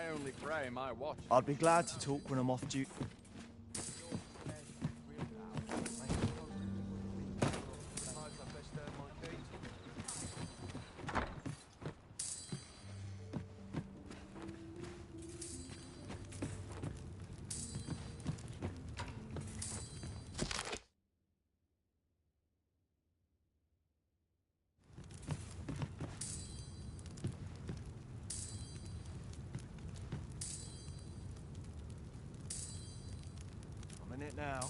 I only pray my watch. I'd be glad to talk when I'm off duty. I'm in it now.